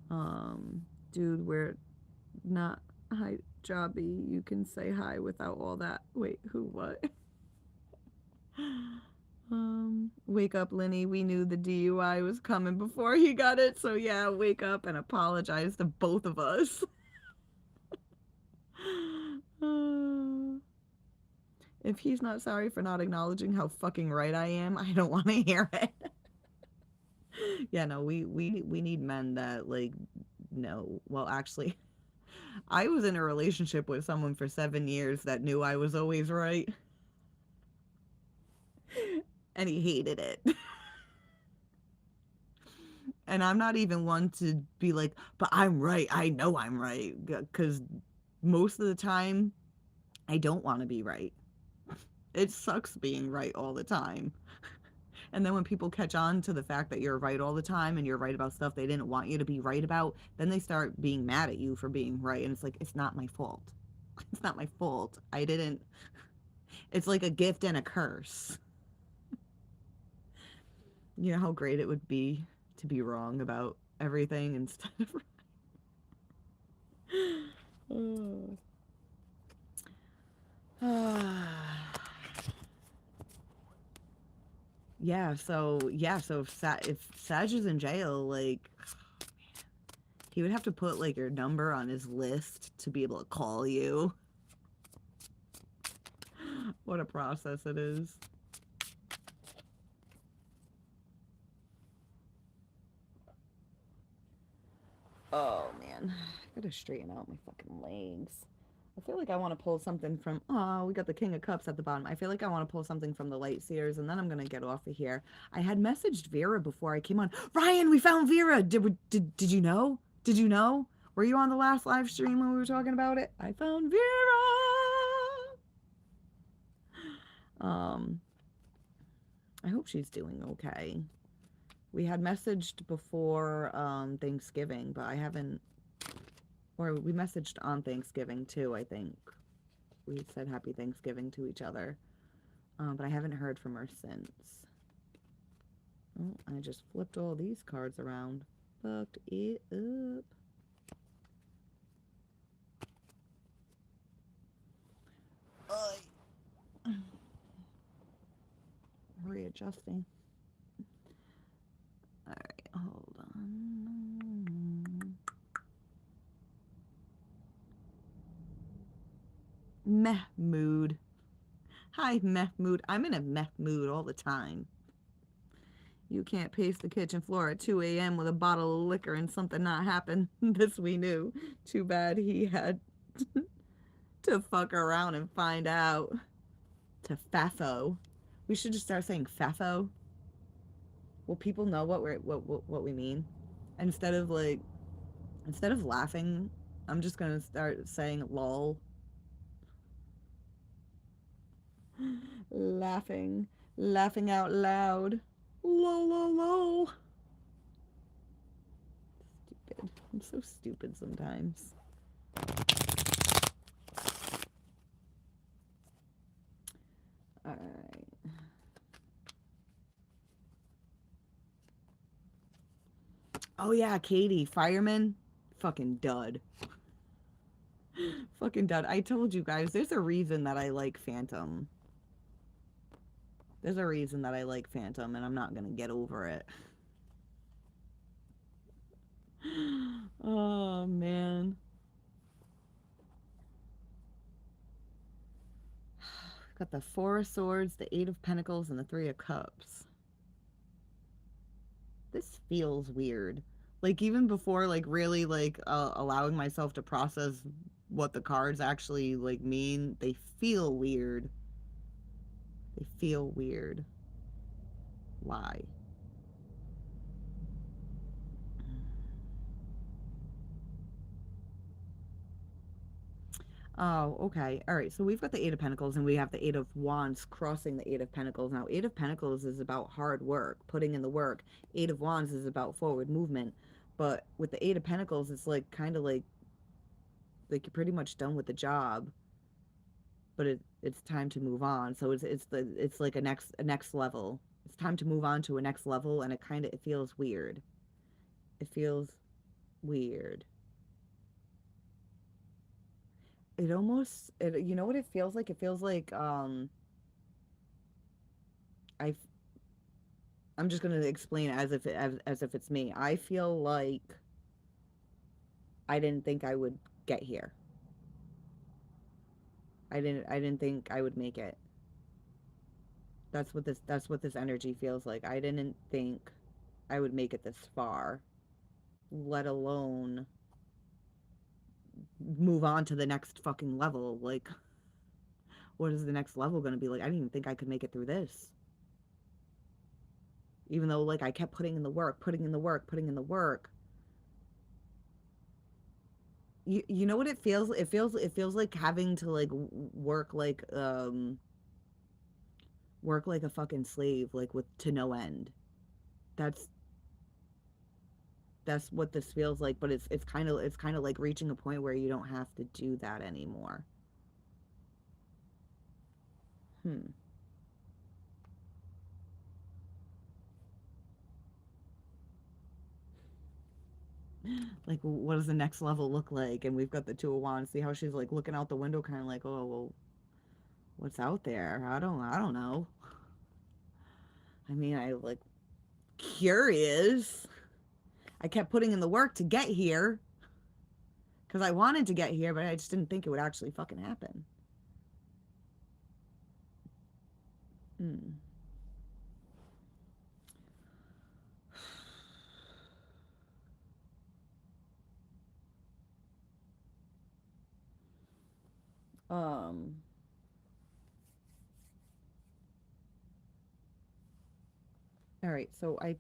Um Dude, we're not hi Jobby. You can say hi without all that. Wait, who what? Wake up, Lenny. We knew the DUI was coming before he got it, so yeah, wake up and apologize to both of us. If he's not sorry for not acknowledging how fucking right I am, I don't want to hear it. Yeah, no, we need men that like no. Well, actually, I was in a relationship with someone for 7 years that knew I was always right, and he hated it. And I'm not even one to be like, but I'm right. I know I'm right. Because most of the time, I don't want to be right. It sucks being right all the time. And then when people catch on to the fact that you're right all the time and you're right about stuff they didn't want you to be right about, then they start being mad at you for being right. And it's like, it's not my fault. It's not my fault. I didn't. It's like a gift and a curse. You know how great it would be to be wrong about everything instead of right. So if Saj is in jail, like he would have to put like your number on his list to be able to call you. What a process it is. Oh man, I gotta straighten out my fucking legs. I feel like I want to pull something from. Oh, we got the King of Cups at the bottom. I feel like I want to pull something from the Light Seers, and then I'm gonna get off of here. I had messaged Vera before I came on. Ryan, we found Vera. Did you know? Did you know? Were you on the last live stream when we were talking about it? I found Vera. I hope she's doing okay. We had messaged before Thanksgiving, but I haven't. Or we messaged on Thanksgiving too, I think. We said happy Thanksgiving to each other. But I haven't heard from her since. Oh, I just flipped all these cards around. Fucked it up. Readjusting. Alright, hold on. Mahmood. Hi, Mahmood. I'm in a meh mood all the time. You can't pace the kitchen floor at 2 a.m. with a bottle of liquor and something not happen. This we knew. Too bad he had to fuck around and find out. To Fafo. We should just start saying Fafo. Will people know what we mean? Instead of like, instead of laughing, I'm just gonna start saying lol. Laughing out loud. Lol, lol, lol. Stupid. I'm so stupid sometimes. Alright. Oh yeah, Katie, fireman. Fucking dud. Fucking dud. I told you guys, there's a reason that I like Phantom. There's a reason that I like Phantom, and I'm not gonna get over it. Oh, man. Got the Four of Swords, the Eight of Pentacles, and the Three of Cups. This feels weird. Like, even before, like, really, like, allowing myself to process what the cards actually, like, mean, they feel weird. They feel weird. Why? Oh, okay. All right. So we've got the Eight of Pentacles and we have the Eight of Wands crossing the Eight of Pentacles. Now, Eight of Pentacles is about hard work, putting in the work. Eight of Wands is about forward movement. But with the Eight of Pentacles, it's like kind of like you're pretty much done with the job, but it's time to move on. So it's like a next level. It's time to move on to a next level, and it feels weird. It feels weird. It almost you know what it feels like? It feels like I I'm just gonna explain it as if it's me. I feel like I didn't think I would get here. I didn't think I would make it. That's what this energy feels like. I didn't think I would make it this far, let alone move on to the next fucking level. Like, what is the next level gonna be like? I didn't even think I could make it through this. Even though like I kept putting in the work, putting in the work, putting in the work. You know what it feels? It feels like having to like work like a fucking slave, like with to no end. That's that's what this feels like, but it's kind of like reaching a point where you don't have to do that anymore. Hmm. Like, what does the next level look like? And we've got the Two of Wands. See how she's like looking out the window, kind of like, oh well, what's out there? I don't know. I mean, I like curious. I kept putting in the work to get here because I wanted to get here, but I just didn't think it would actually fucking happen. Hmm. Um. All right. So I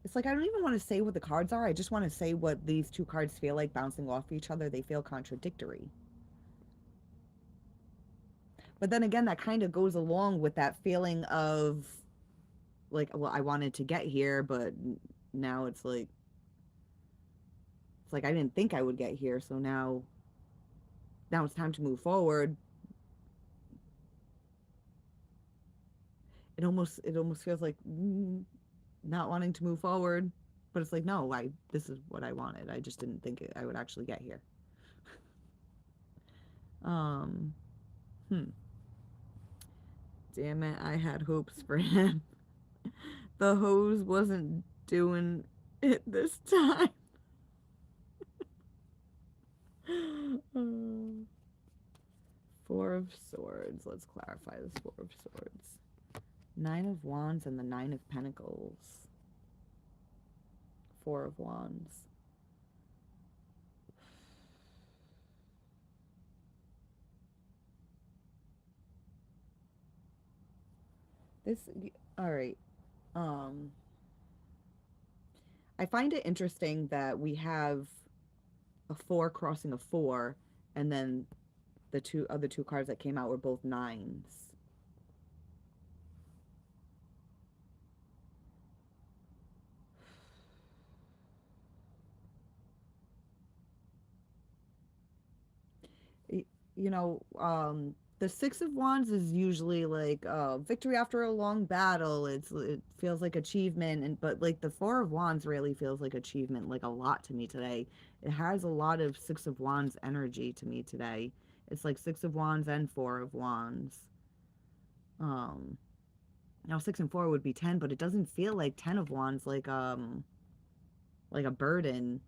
it's like I don't even want to say what the cards are. I just want to say what these two cards feel like bouncing off each other. They feel contradictory. But then again, that kind of goes along with that feeling of like, well, I wanted to get here, but now it's like I didn't think I would get here, so now it's time to move forward. It almost feels like not wanting to move forward, but it's like no, I this is what I wanted. I just didn't think I would actually get here. Um, hmm. Damn it, I had hopes for him. The hose wasn't doing it this time. Four of Swords. Let's clarify this Four of Swords. Nine of Wands and the Nine of Pentacles. Four of Wands. This, all right. Um, I find it interesting that we have a four crossing a four, and then the two other two cards that came out were both nines. You know, the Six of Wands is usually like victory after a long battle. It feels like achievement, and but like the Four of Wands really feels like achievement, like a lot to me today. It has a lot of Six of Wands energy to me today. It's like Six of Wands and Four of Wands. Um, Now six and four would be 10, but it doesn't feel like 10 of Wands, like a burden.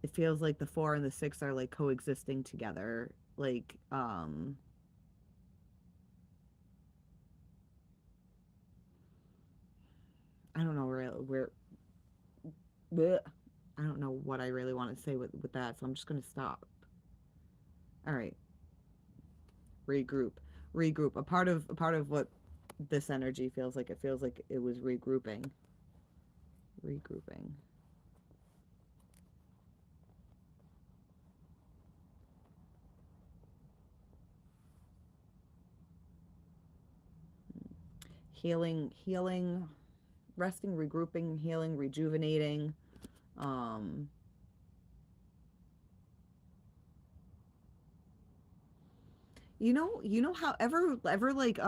It feels like the four and the six are like coexisting together. Like, I don't know bleh. I don't know what I really want to say with that, so I'm just gonna stop. All right, regroup, regroup. A part of what this energy feels like. It feels like it was regrouping, regrouping. healing, resting, regrouping, healing, rejuvenating. Um, you know how ever like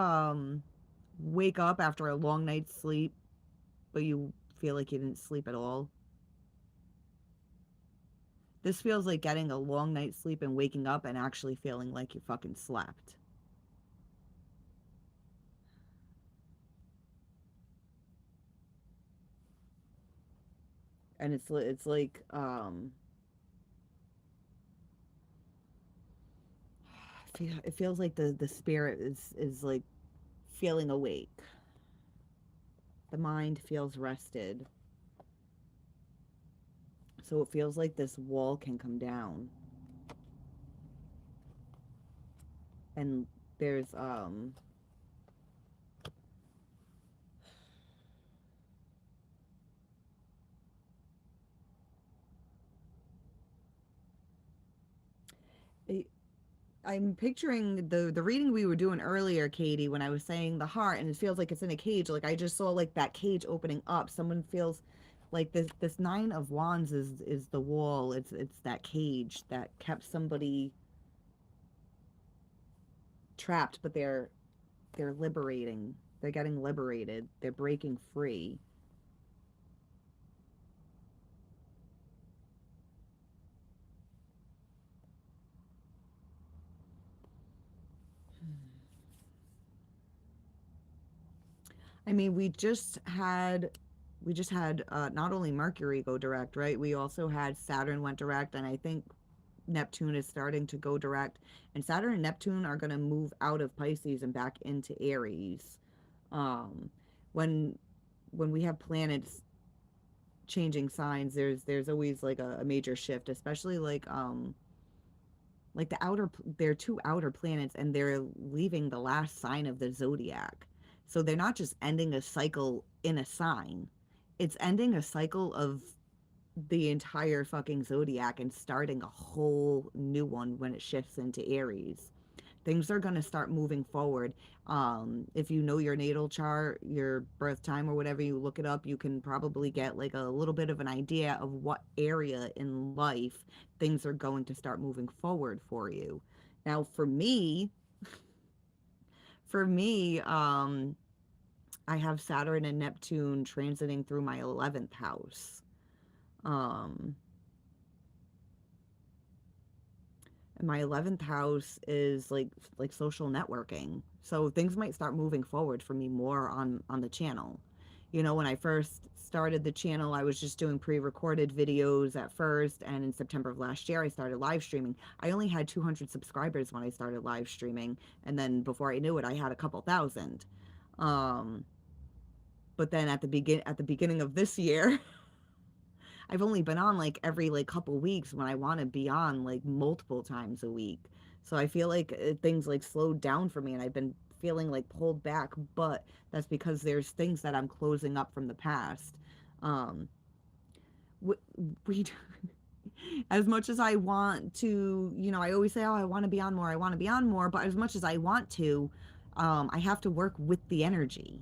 wake up after a long night's sleep, but you feel like you didn't sleep at all. This feels like getting a long night's sleep and waking up and actually feeling like you fucking slept. And it's like it feels like the spirit is like feeling awake. The mind feels rested. So it feels like this wall can come down. And there's I- I'm picturing the reading we were doing earlier, Katie, when I was saying the heart, and it feels like it's in a cage. Like I just saw like that cage opening up. Someone feels like this nine of wands is the wall. It's that cage that kept somebody trapped, but they're liberating. They're getting liberated. They're breaking free. I mean, we just had not only Mercury go direct, right? We also had Saturn went direct, and I think Neptune is starting to go direct. And Saturn and Neptune are going to move out of Pisces and back into Aries. Um, when when we have planets changing signs, there's always like a major shift, especially like the outer they're two outer planets and they're leaving the last sign of the zodiac, so they're not just ending a cycle in a sign, it's ending a cycle of the entire fucking zodiac and starting a whole new one when it shifts into Aries. Things are going to start moving forward. If you know your natal chart, your birth time or whatever, you look it up, you can probably get like a little bit of an idea of what area in life things are going to start moving forward for you. Now, for me, I have Saturn and Neptune transiting through my 11th house. Um, and my 11th house is like social networking, so things might start moving forward for me more on the channel. When I first started the channel, I was just doing pre-recorded videos at first, and in September of last year I started live streaming. I only had 200 subscribers when I started live streaming, and then before I knew it I had a couple thousand. um but then at the beginning of this year I've only been on like every like couple weeks when I want to be on like multiple times a week. So I feel like things like slowed down for me and I've been feeling like pulled back, but that's because there's things that I'm closing up from the past. Um we, we as much as I want to, I always say, "Oh, I want to be on more. I want to be on more," but as much as I want to, I have to work with the energy.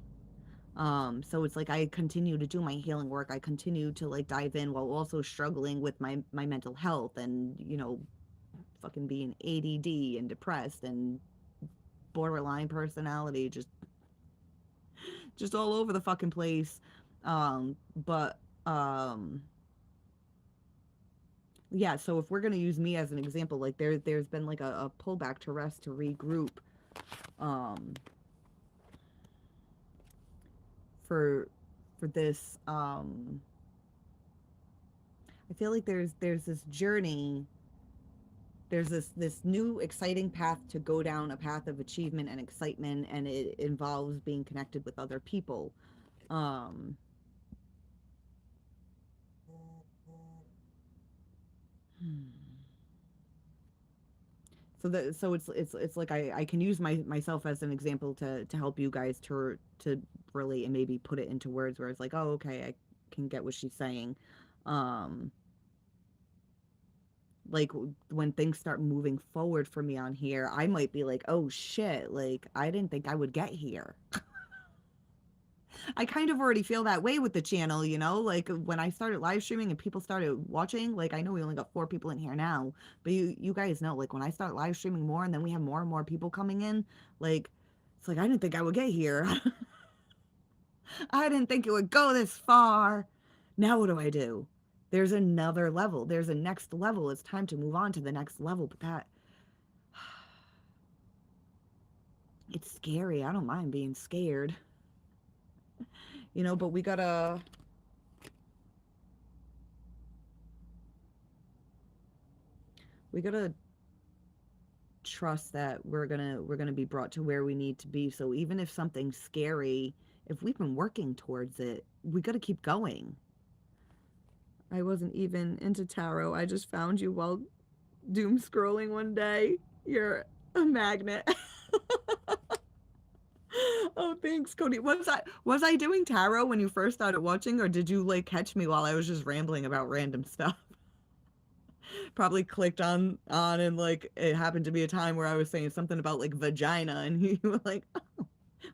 So it's like I continue to do my healing work. I continue to like dive in while also struggling with my mental health and, fucking being ADD and depressed and borderline personality, just all over the fucking place. But yeah, so if we're gonna use me as an example, like there's been like a pullback to rest, to regroup, um, for this. I feel like there's this journey, there's this new exciting path to go down, a path of achievement and excitement, and it involves being connected with other people. um so like I can use myself as an example to help you guys to relate and maybe put it into words where it's like, oh, okay, I can get what she's saying. um like when things start moving forward for me on here, I might be like, oh shit, like I didn't think I would get here. I kind of already feel that way with the channel, you know? Like when I started live streaming and people started watching, like I know we only got 4 people in here now, but you guys know, like when I start live streaming more and then we have more and more people coming in, like it's like I didn't think I would get here. I didn't think it would go this far. Now what do I do? There's another level. There's a next level. It's time to move on to the next level, but that it's scary. I don't mind being scared. You know, but we gotta trust that we're gonna be brought to where we need to be. So even if something's scary, if we've been working towards it, we gotta keep going. I wasn't even into tarot. I just found you while doom scrolling one day. You're a magnet. Oh, thanks, Cody. Was I doing tarot when you first started watching, or did you like catch me while I was just rambling about random stuff? Probably clicked on and like it happened to be a time where I was saying something about like vagina and you were like, oh,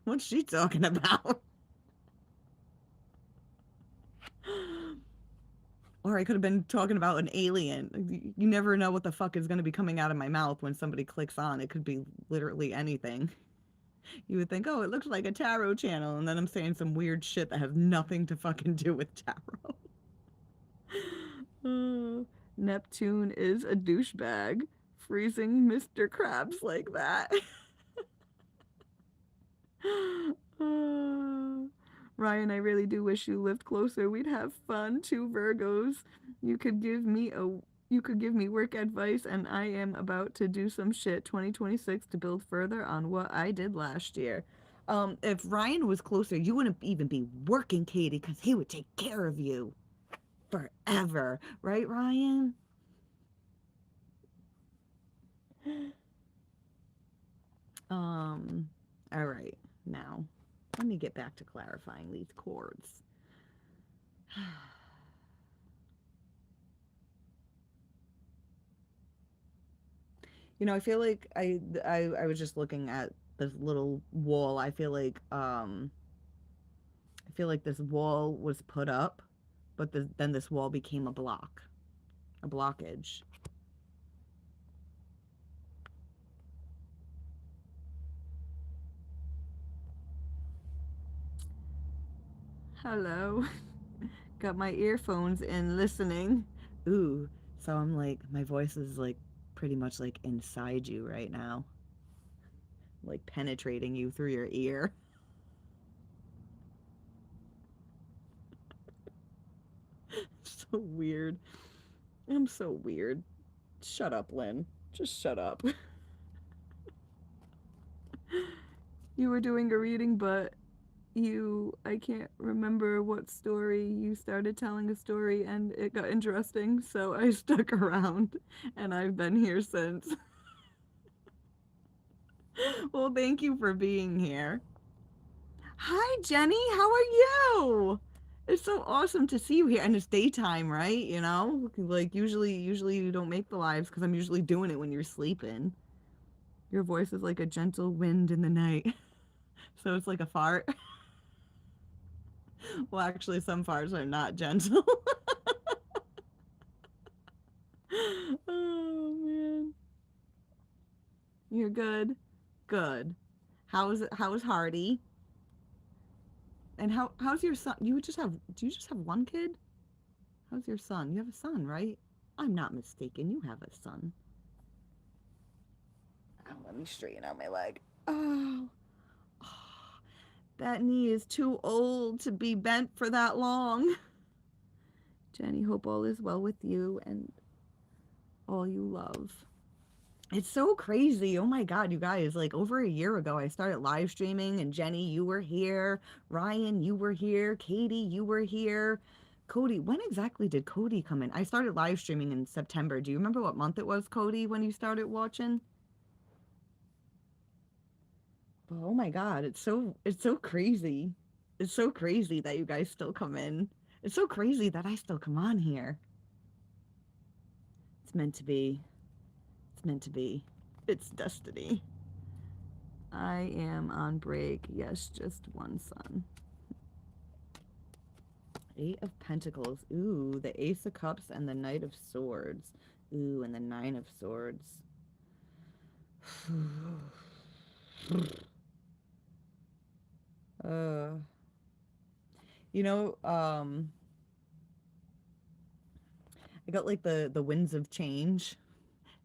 what's she talking about? Or I could have been talking about an alien. You never know what the fuck is going to be coming out of my mouth when somebody clicks on. It could be literally anything. You would think, oh, it looks like a tarot channel, and then I'm saying some weird shit that has nothing to fucking do with tarot. Neptune is a douchebag, freezing Mr. Krabs like that. Ryan, I really do wish you lived closer. We'd have fun. 2 Virgos. You could give me a you could give me work advice, and I am about to do some shit 2026 to build further on what I did last year. If Ryan was closer, you wouldn't even be working, Katie, because he would take care of you forever. Right, Ryan? Um, all right. Now, let me get back to clarifying these chords. You know, I feel like I was just looking at this little wall. I feel like this wall was put up, but then this wall became a blockage. Hello. Got my earphones in listening. Ooh, so I'm like my voice is like pretty much like inside you right now, like penetrating you through your ear. So weird. I'm so weird. Shut up, Lynn. Just shut up. You were doing a reading, but I can't remember what story. You started telling a story and it got interesting, so I stuck around and I've been here since. Well, thank you for being here. Hi, Jenny. How are you? It's so awesome to see you here. And it's daytime, right? You know, like usually you don't make the lives because I'm usually doing it when you're sleeping. Your voice is like a gentle wind in the night. So it's like a fart. Well, actually, some farts are not gentle. Oh man, you're good. Good. How is Hardy? And how's your son? Do you just have one kid? How's your son? You have a son, right? I'm not mistaken. You have a son. Oh, let me straighten out my leg. Oh, oh, that knee is too old to be bent for that long. Jenny, hope all is well with you and all you love. It's so crazy. Oh my God, you guys. Like over a year ago, I started live streaming, and Jenny, you were here. Ryan, you were here. Katie, you were here. Cody, when exactly did Cody come in? I started live streaming in September. Do you remember what month it was, Cody, when you started watching? Oh my God, it's so crazy. It's so crazy that you guys still come in. It's so crazy that I still come on here. It's meant to be. It's meant to be. It's destiny. I am on break. Yes, just one son. Eight of Pentacles. Ooh, the Ace of Cups and the Knight of Swords. Ooh, and the Nine of Swords. uh, you know, I got like the winds of change.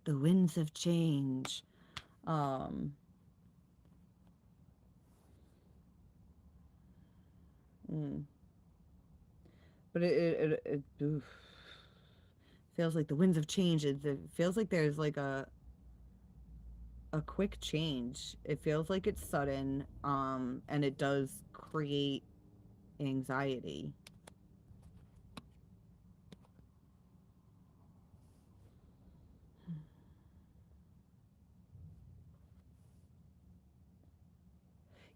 The winds of change. Um, mm, but it oof, feels like the winds of change. It feels like there's like a quick change. It feels like it's sudden, and it does create anxiety.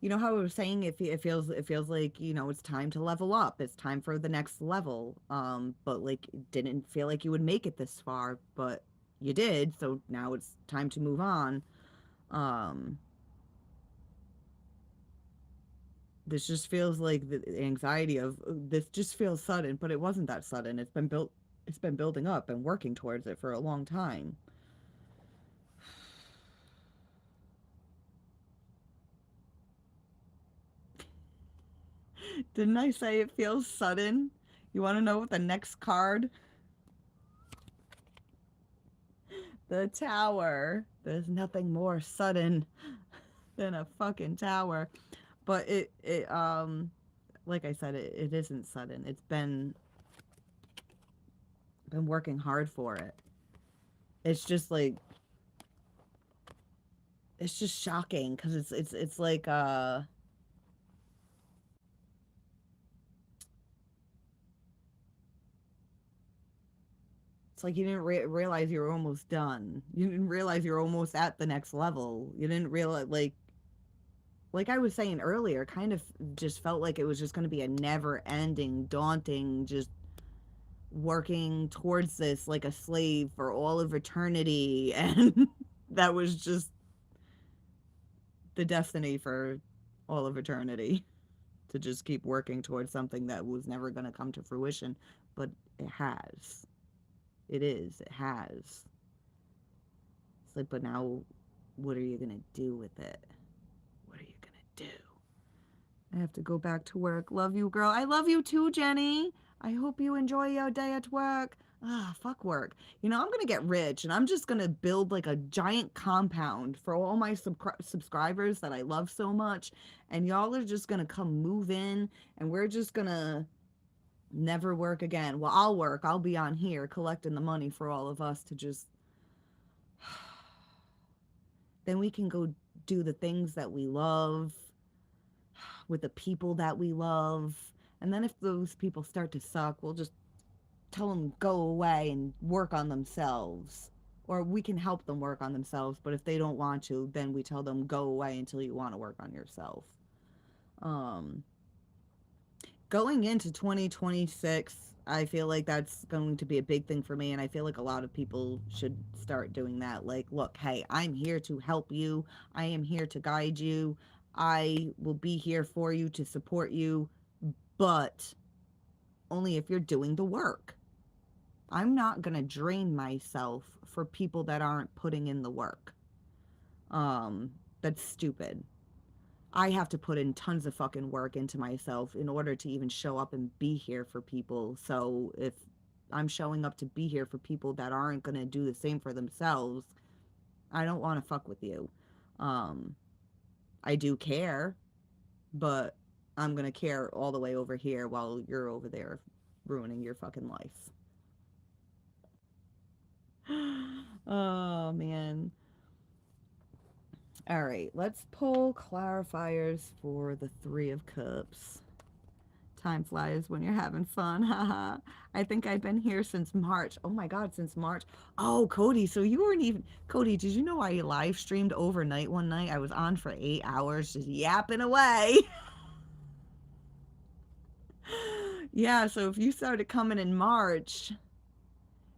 You know how I was saying it feels like, it's time to level up. It's time for the next level. But like it didn't feel like you would make it this far, but you did. So now it's time to move on. Um, this just feels like the anxiety of this just feels sudden, but it wasn't that sudden. It's been building up and working towards it for a long time. Didn't I say it feels sudden? You want to know what the next card? The tower. There's nothing more sudden than a fucking tower. But it like I said, it isn't sudden. It's been working hard for it. It's just like it's just shocking because it's like it's like you didn't realize you were almost done. You didn't realize you're almost at the next level. You didn't realize like I was saying earlier, kind of just felt like it was just going to be a never ending, daunting, just working towards this like a slave for all of eternity. And that was just the destiny for all of eternity to just keep working towards something that was never going to come to fruition. But it has. It has. It's like, but now what are you going to do with it? What are you going to do? I have to go back to work. Love you, girl. I love you too, Jenny. I hope you enjoy your day at work. Ah, fuck work. I'm going to get rich and I'm just going to build like a giant compound for all my subscribers that I love so much. And y'all are just going to come move in and we're just going to never work again. Well, I'll work. I'll be on here collecting the money for all of us to just. Then we can go do the things that we love with the people that we love. And then if those people start to suck, we'll just tell them go away and work on themselves. Or we can help them work on themselves, but if they don't want to, then we tell them go away until you want to work on yourself. Um, Going into 2026, I feel like that's going to be a big thing for me. And I feel like a lot of people should start doing that. Like, look, hey, I'm here to help you. I am here to guide you. I will be here for you to support you, but only if you're doing the work. I'm not going to drain myself for people that aren't putting in the work. Um, that's stupid. I have to put in tons of fucking work into myself in order to even show up and be here for people. So if I'm showing up to be here for people that aren't going to do the same for themselves, I don't want to fuck with you. Um, I do care, but I'm going to care all the way over here while you're over there ruining your fucking life. Oh, man. All right, let's pull clarifiers for the Three of Cups. Time flies when you're having fun. Haha. I think I've been here since March. Oh my God, since March. Oh, Cody, so you weren't even. Cody, did you know I live streamed overnight one night? I was on for 8 hours just yapping away. Yeah, so if you started coming in March,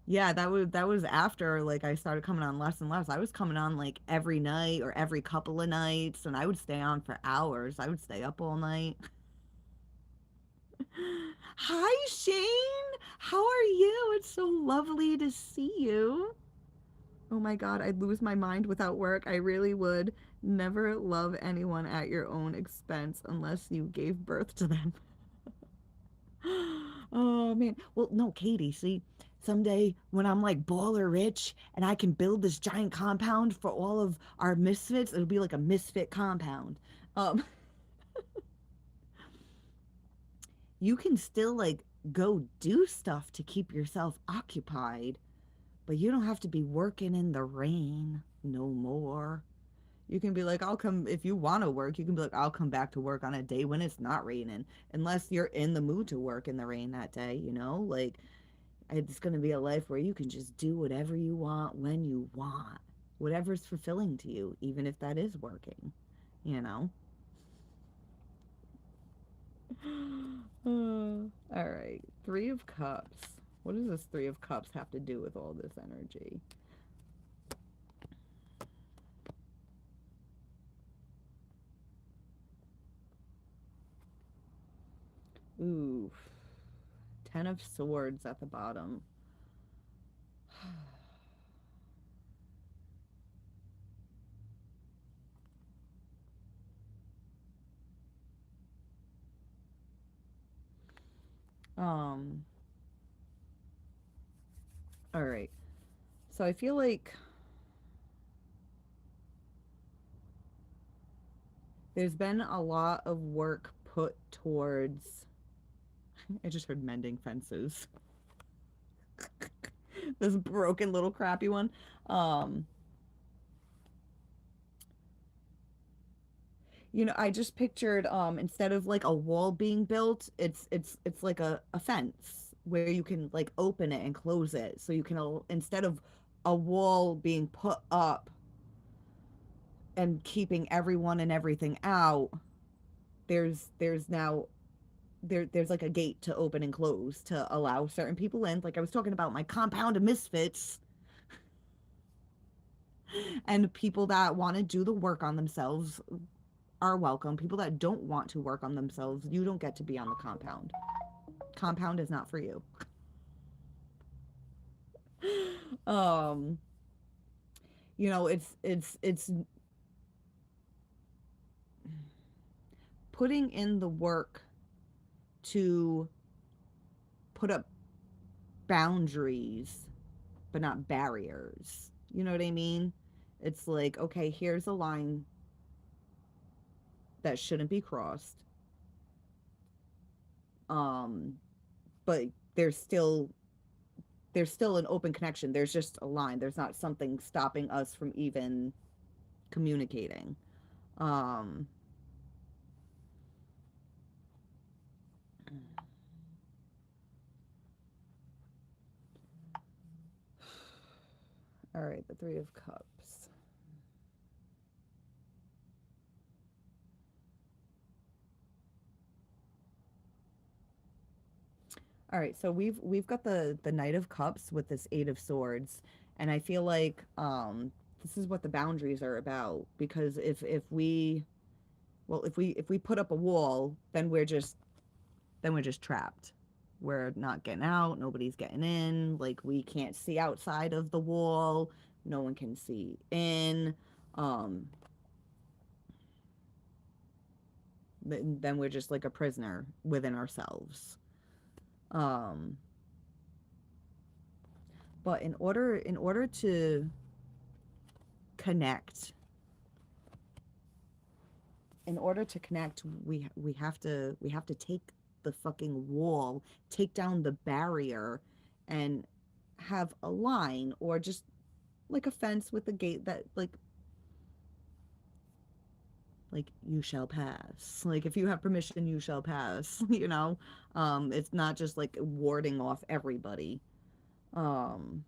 yeah, that was after like I started coming on less and less. I was coming on like every night or every couple of nights, and I would stay on for hours. I would stay up all night. Hi, Shane. How are you? It's so lovely to see you. Oh my God, I'd lose my mind without work. I really would. Never love anyone at your own expense unless you gave birth to them. Oh man. Well, no, Katie, see, someday when I'm like baller rich and I can build this giant compound for all of our misfits, it'll be like a misfit compound. Um, you can still like go do stuff to keep yourself occupied, but you don't have to be working in the rain no more. You can be like, I'll come if you want to work. You can be like, I'll come back to work on a day when it's not raining, unless you're in the mood to work in the rain that day, you know? Like, it's going to be a life where you can just do whatever you want when you want, whatever's fulfilling to you, even if that is working, you know? All right. Three of Cups. What does this Three of Cups have to do with all this energy? Ooh. Ten of Swords at the bottom. Um, all right. So I feel like there's been a lot of work put towards, I just heard mending fences. This broken little crappy one. Um, I just pictured instead of like a wall being built, it's like a fence where you can like open it and close it. So you can instead of a wall being put up and keeping everyone and everything out, there's now there's like a gate to open and close to allow certain people in. Like I was talking about my compound of misfits and people that want to do the work on themselves are welcome. People that don't want to work on themselves, you don't get to be on the compound. Compound is not for you. um it's putting in the work to put up boundaries but not barriers. You know what I mean? It's like, okay, here's a line that shouldn't be crossed. Um, but there's still an open connection. There's just a line. There's not something stopping us from even communicating. Um, all right, the Three of Cups. All right, so we've got the Knight of Cups with this Eight of Swords, and I feel like this is what the boundaries are about because if we put up a wall, then we're just trapped. We're not getting out, nobody's getting in, like we can't see outside of the wall, no one can see in. Um then we're just like a prisoner within ourselves. Um but in order to connect, we have to take the fucking wall, take down the barrier and have a line or just like a fence with a gate that like you shall pass. Like if you have permission, you shall pass. It's not just like warding off everybody. Um,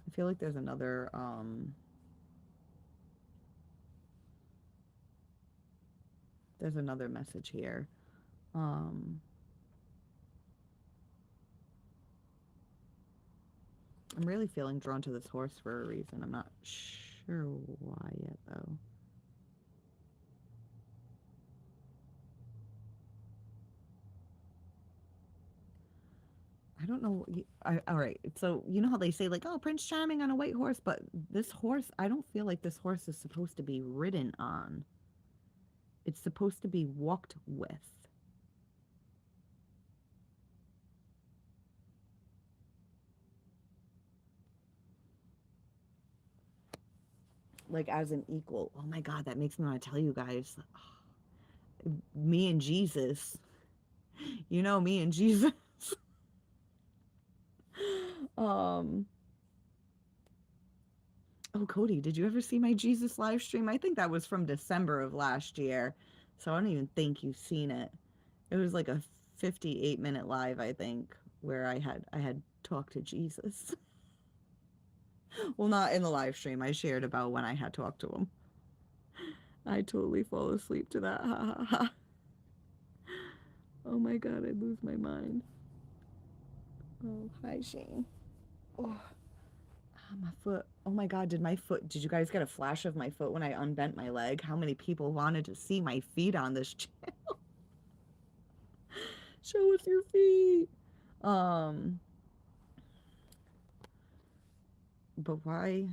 I feel like there's another message here. Um, I'm really feeling drawn to this horse for a reason. I'm not sure why yet, though. I don't know. All right. So, you know how they say, like, oh, Prince Charming on a white horse? But this horse, I don't feel like this horse is supposed to be ridden on. It's supposed to be walked with. Like, as an equal. Oh my God, that makes me want to tell you guys. Me and Jesus. You know, me and Jesus. um, Oh, Cody, did you ever see my Jesus live stream? I think that was from December of last year. So I don't even think you've seen it. It was like a 58-minute live, I think, where I had talked to Jesus. Well, not in the live stream. I shared about when I had talked to him. I totally fall asleep to that. Ha ha ha. Oh my God, I'd lose my mind. Oh, hi, Shane. Oh, my foot. Oh my God, did my foot, did you guys get a flash of my foot when I unbent my leg? How many people wanted to see my feet on this channel? Show us your feet. Um, but why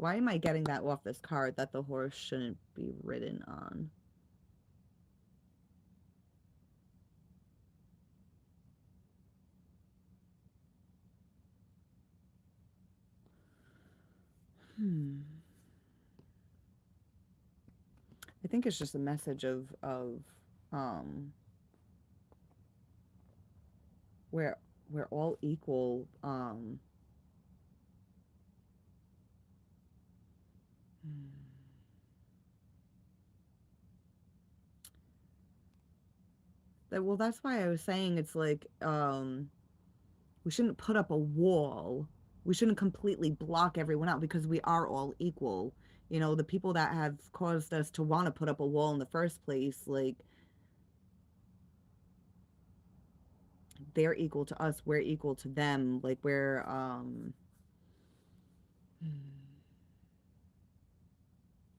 am I getting that off this card that the horse shouldn't be ridden on? Hmm. I think it's just a message of um we're we're all equal. Hmm. Well, that's why I was saying it's like we shouldn't put up a wall. We shouldn't completely block everyone out because we are all equal. You know, the people that have caused us to want to put up a wall in the first place, like they're equal to us, we're equal to them. Like we're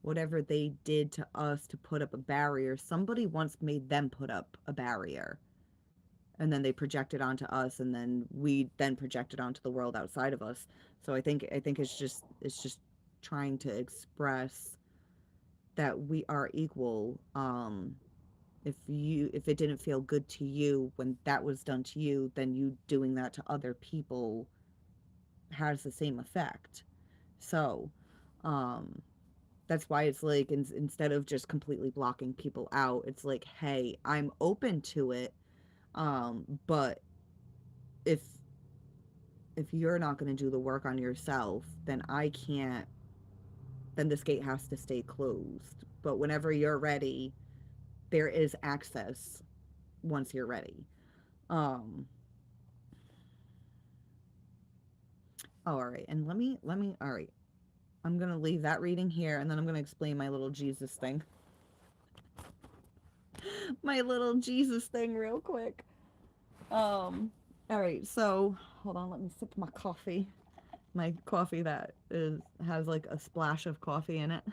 whatever they did to us to put up a barrier, somebody once made them put up a barrier. And then they projected onto us and then we then projected onto the world outside of us. So I think it's just trying to express that we are equal. If it didn't feel good to you when that was done to you, then you doing that to other people has the same effect. So um that's why it's like instead of just completely blocking people out, it's like, hey, I'm open to it, but if you're not going to do the work on yourself, then I can't, then this gate has to stay closed. But whenever you're ready, there is access once you're ready. um all right, and let me all right, I'm going to leave that reading here and then I'm going to explain my little Jesus thing. My little Jesus thing real quick. All right, so hold on, let me sip my coffee. My coffee that is has like a splash of coffee in it.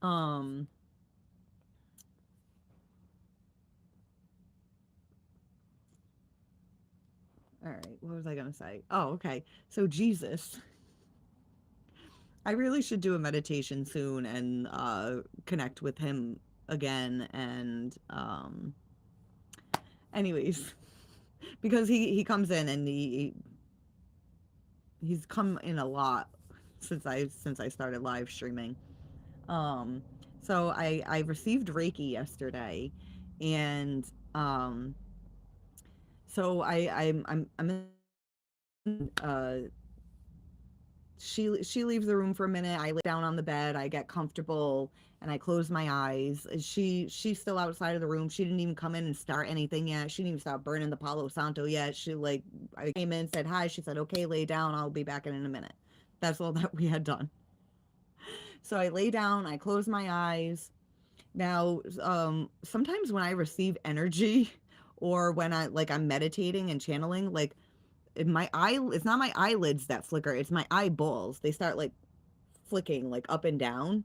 Um, all right, what was I gonna say? Oh, okay. So Jesus. I really should do a meditation soon and connect with him again and anyways, because he comes in and he's come in a lot since I started live streaming. Um, so I received Reiki yesterday, and um, so I'm in, she leaves the room for a minute. I lay down on the bed. I get comfortable and I close my eyes. She's still outside of the room. She didn't even come in and start anything yet. She didn't even start burning the Palo Santo yet. She like I came in, said hi. She said, "Okay, lay down. I'll be back in a minute." That's all that we had done. So I lay down. I close my eyes. Now, sometimes when I receive energy or when I'm meditating and channeling, like my eye, it's not my eyelids that flicker, it's my eyeballs. They start like flicking like up and down.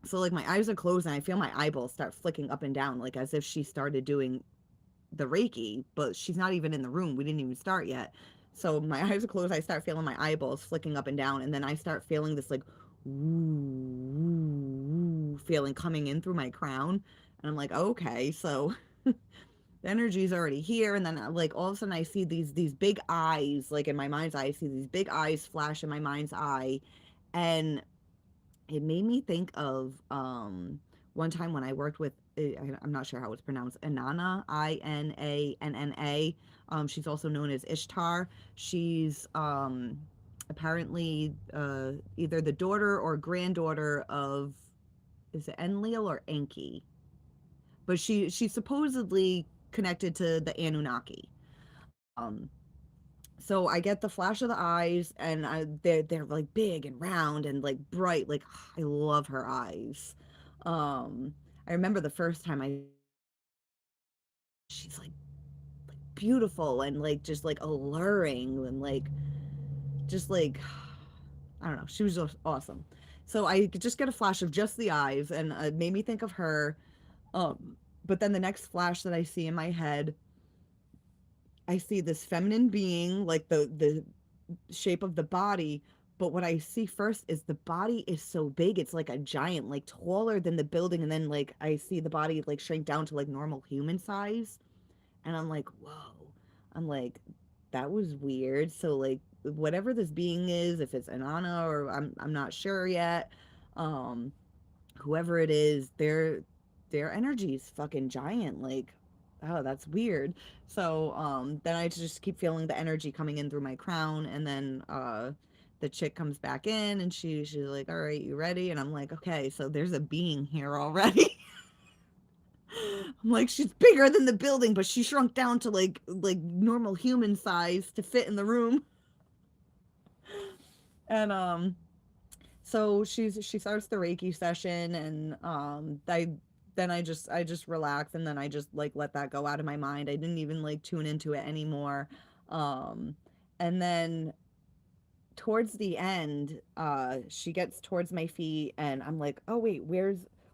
So like my eyes are closed and I feel my eyeballs start flicking up and down, like as if she started doing the Reiki, but she's not even in the room. We didn't even start yet. So my eyes are closed. I start feeling my eyeballs flicking up and down, and then I start feeling this like woo, woo, woo feeling coming in through my crown. And I'm like, okay, so the energy is already here. And then like all of a sudden I see these big eyes, like in my mind's eye, I see these big eyes flash in my mind's eye, and it made me think of one time when I worked with, I'm not sure how it's pronounced, Inanna, Inanna. She's also known as Ishtar. She's apparently either the daughter or granddaughter of, is it Enlil or Enki? But she's supposedly connected to the Anunnaki. Um, so I get the flash of the eyes, and they're like big and round and like bright. Like I love her eyes. I remember the first time I, she's like beautiful and like just like alluring and like just like I don't know. She was just awesome. So I could just get a flash of just the eyes, and it made me think of her. But then the next flash that I see in my head, I see this feminine being, like the shape of the body. But what I see first is the body is so big, it's like a giant, like taller than the building, and then like I see the body like shrink down to like normal human size, and I'm like, whoa. I'm like, that was weird. So like whatever this being is, if it's Anana or I'm not sure yet, um, whoever it is, their energy is fucking giant. Like, oh, that's weird. So then I just keep feeling the energy coming in through my crown, and then the chick comes back in, and she's like, all right, you ready? And I'm like, okay, so there's a being here already. I'm like, she's bigger than the building, but she shrunk down to like normal human size to fit in the room. And so she starts the Reiki session, and I just relax, and then I just like let that go out of my mind. I didn't even like tune into it anymore. Um and then towards the end, she gets towards my feet, and I'm like, oh wait,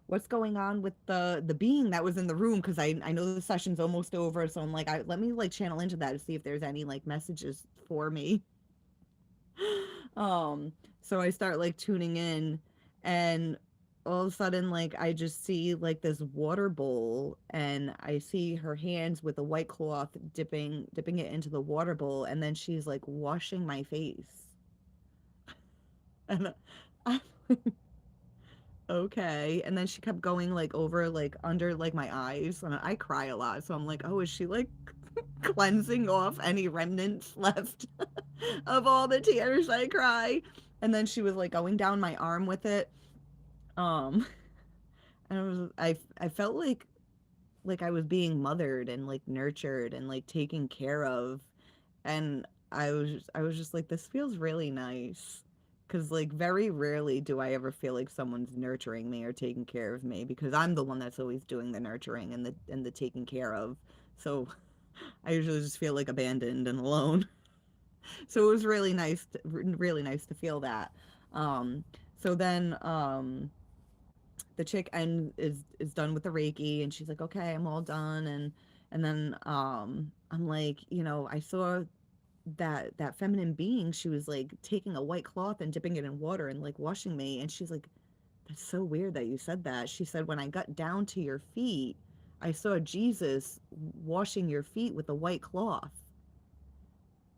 what's going on with the being that was in the room? Because I know the session's almost over, so I'm like, let me like channel into that to see if there's any like messages for me. um so I start like tuning in, and all of a sudden like I just see like this water bowl, and I see her hands with a white cloth dipping it into the water bowl, and then she's like washing my face. And I, okay. And then she kept going like over like under like my eyes, and I cry a lot, so I'm like, oh, is she like cleansing off any remnants left of all the tears I cry? And then she was like going down my arm with it. um and I felt like I was being mothered and like nurtured and like taken care of. And I was just like, this feels really nice, because like very rarely do I ever feel like someone's nurturing me or taking care of me, because I'm the one that's always doing the nurturing and the taking care of. So I usually just feel like abandoned and alone. So it was really nice to feel that. um so then the chick is done with the Reiki, and she's like, okay, I'm all done. And then I'm like, I saw that feminine being. She was like taking a white cloth and dipping it in water and like washing me. And she's like, that's so weird that you said that. She said, when I got down to your feet, I saw Jesus washing your feet with a white cloth.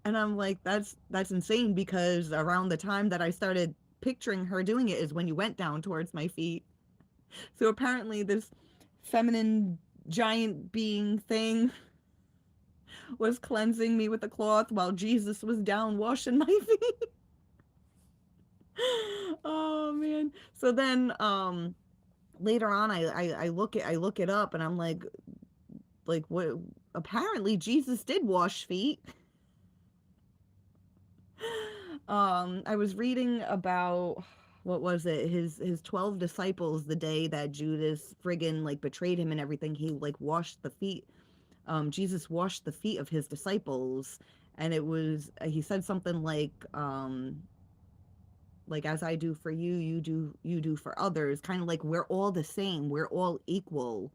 And I'm like, that's insane, because around the time that I started picturing her doing it is when you went down towards my feet. So apparently this feminine giant being thing was cleansing me with a cloth while Jesus was down washing my feet. Oh man. So then later on I look it up, and I'm like what, apparently Jesus did wash feet. I was reading about, what was it, his 12 disciples, the day that Judas friggin like betrayed him and everything, he like washed the feet Jesus washed the feet of his disciples, and it was he said something like as I do for you, you do for others. Kind of like we're all the same, we're all equal.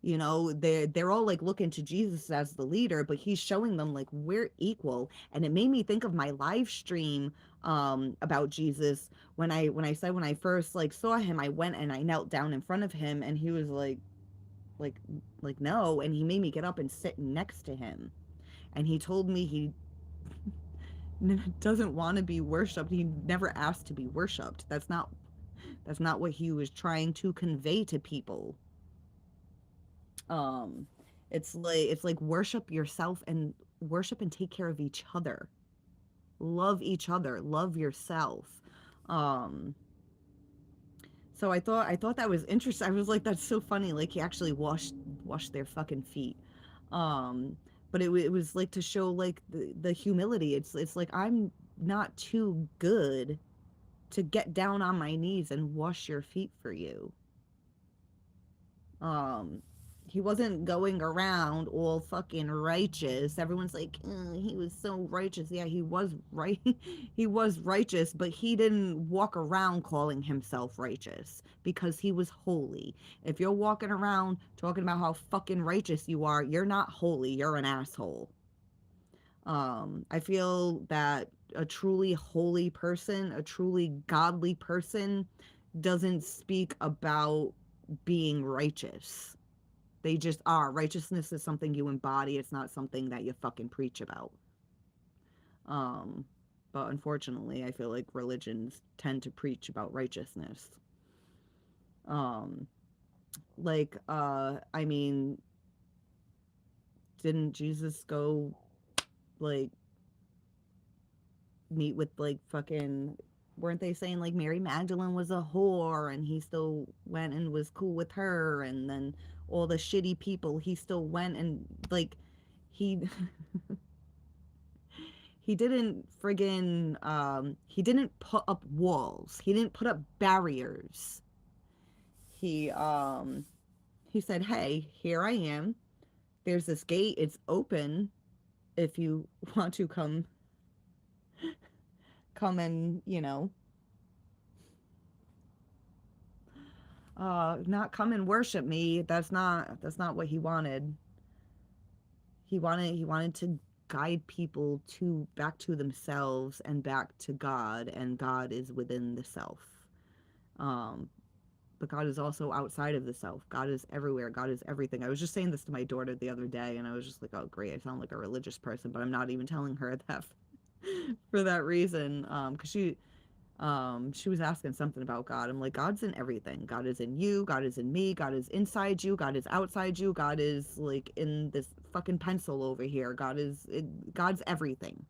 You know, they're all like looking to Jesus as the leader, but he's showing them like we're equal. And it made me think of my live stream about Jesus when I said when I first like saw him, I went and I knelt down in front of him and he was like like no, and he made me get up and sit next to him. And he told me he doesn't want to be worshiped. He never asked to be worshiped. That's not what he was trying to convey to people. Um it's like worship yourself and worship and take care of each other. Love each other, love yourself. Um so I thought that was interesting. I was like that's so funny, like he actually washed their fucking feet. Um but it was like to show like the humility. It's like I'm not too good to get down on my knees and wash your feet for you. Um, he wasn't going around all fucking righteous. Everyone's like, he was so righteous. Yeah, he was right. He was righteous, but he didn't walk around calling himself righteous because he was holy. If you're walking around talking about how fucking righteous you are, you're not holy. You're an asshole. I feel that a truly holy person, a truly godly person, doesn't speak about being righteous. They just are. Righteousness is something you embody. It's not something that you fucking preach about. Um, but unfortunately, I feel like religions tend to preach about righteousness. Um, I mean, didn't Jesus go like meet with like fucking, weren't they saying like Mary Magdalene was a whore and he still went and was cool with her, and then all the shitty people he still went and like he he didn't friggin he didn't put up walls, he didn't put up barriers. He um he said, hey, here I am, there's this gate, it's open, if you want to come and not come and worship me. That's not what he wanted. He wanted to guide people to back to themselves and back to God, and God is within the self. um but God is also outside of the self. God is everywhere. God is everything. I was just saying this to my daughter the other day, and I was just like, oh great, I sound like a religious person, but I'm not even telling her that for that reason. Because she was asking something about God. I'm like, God's in everything. God is in you, God is in me, God is inside you, God is outside you, God is like in this fucking pencil over here. God's everything.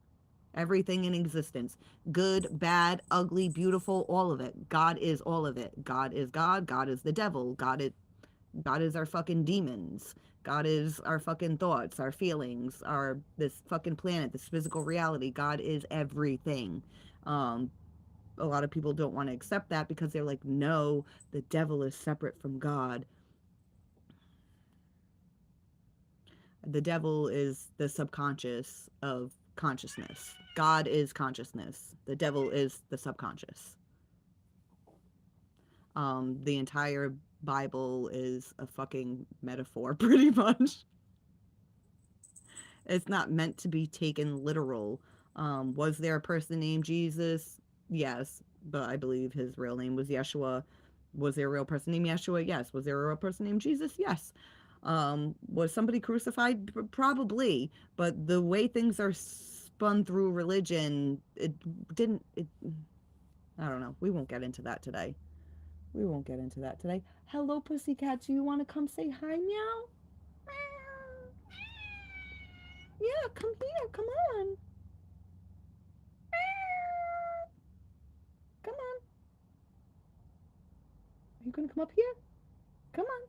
Everything in existence. Good, bad, ugly, beautiful, all of it. God is all of it. God is God, God is the devil, God is our fucking demons. God is our fucking thoughts, our feelings, our this fucking planet, this physical reality. God is everything. Um, a lot of people don't want to accept that because they're like, no, the devil is separate from God. The devil is the subconscious of consciousness. God is consciousness. The devil is the subconscious. The entire Bible is a fucking metaphor, pretty much. It's not meant to be taken literal. Was there a person named Jesus? Yes, but I believe his real name was Yeshua. Was there a real person named Yeshua? Yes. Was there a real person named Jesus? Yes. Was somebody crucified? Probably. But the way things are spun through religion, it didn't. I don't know. We won't get into that today. We won't get into that today. Hello, pussycat. Do you want to come say hi, meow? Yeah, come here. Come on. Come on. Are you gonna come up here? Come on.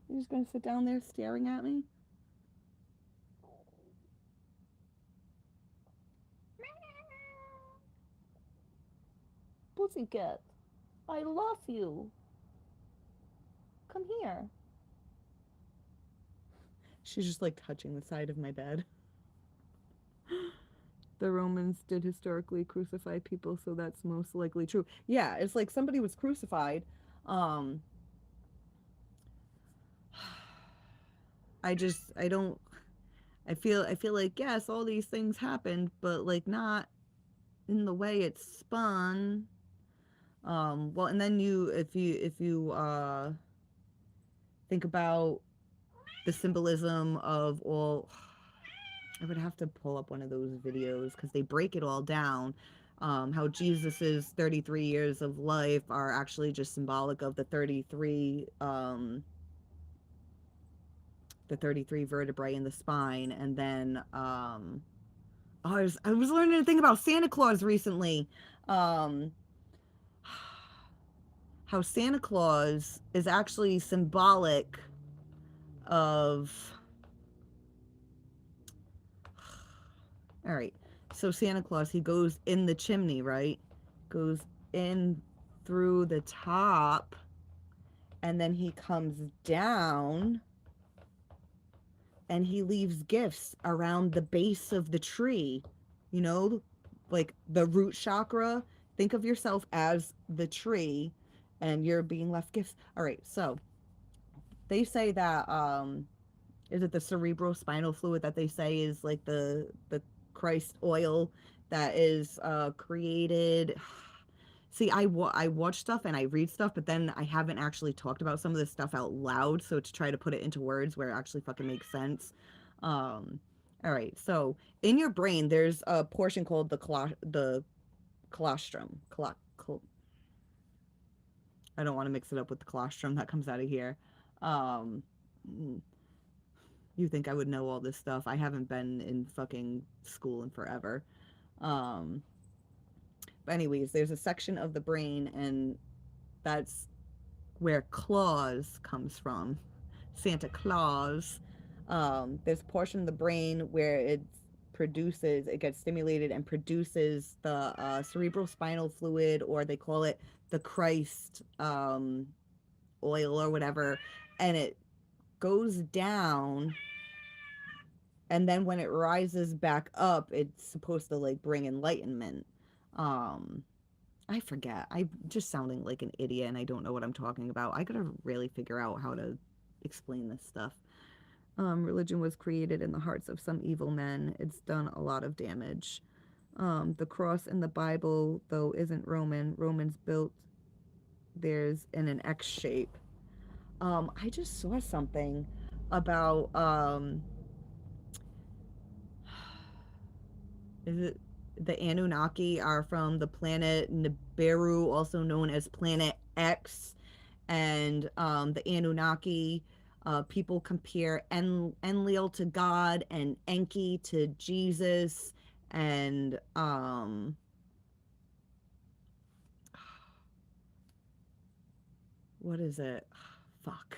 You're just gonna sit down there staring at me? Pussycat, I love you. Come here. She's just like touching the side of my bed. The Romans did historically crucify people, so that's most likely true. Yeah, it's like somebody was crucified. Um, I don't, I feel like, yes, all these things happened, but like not in the way it's spun. Well, and then if you think about the symbolism of all, I would have to pull up one of those videos because they break it all down. How Jesus's 33 years of life are actually just symbolic of the 33 vertebrae in the spine, and then I was learning a thing about Santa Claus recently. Um, how Santa Claus is actually symbolic of, all right, so Santa Claus, he goes in the chimney, right? Goes in through the top, and then he comes down and he leaves gifts around the base of the tree. You know, like the root chakra. Think of yourself as the tree and you're being left gifts. All right, so they say that is it the cerebral spinal fluid that they say is like the Christ oil that is created. See, I watch stuff and I read stuff, but then I haven't actually talked about some of this stuff out loud. So to try to put it into words where it actually fucking makes sense. All right, so in your brain, there's a portion called the colostrum. I don't want to mix it up with the colostrum that comes out of here. Um, you think I would know all this stuff? I haven't been in fucking school in forever. Um, but anyways, there's a section of the brain, and that's where claus comes from. Santa Claus. There's a portion of the brain where it gets stimulated and produces the cerebral spinal fluid, or they call it the Christ oil or whatever, and it goes down, and then when it rises back up, it's supposed to like bring enlightenment. Um, I forget. I'm just sounding like an idiot and I don't know what I'm talking about. I gotta really figure out how to explain this stuff. Religion was created in the hearts of some evil men. It's done a lot of damage. The cross in the Bible, though, isn't Roman. Romans built theirs in an X shape. I just saw something about is it the Anunnaki are from the planet Nibiru, also known as Planet X, and the Anunnaki people compare Enlil to God and Enki to Jesus, and what is it? Fuck,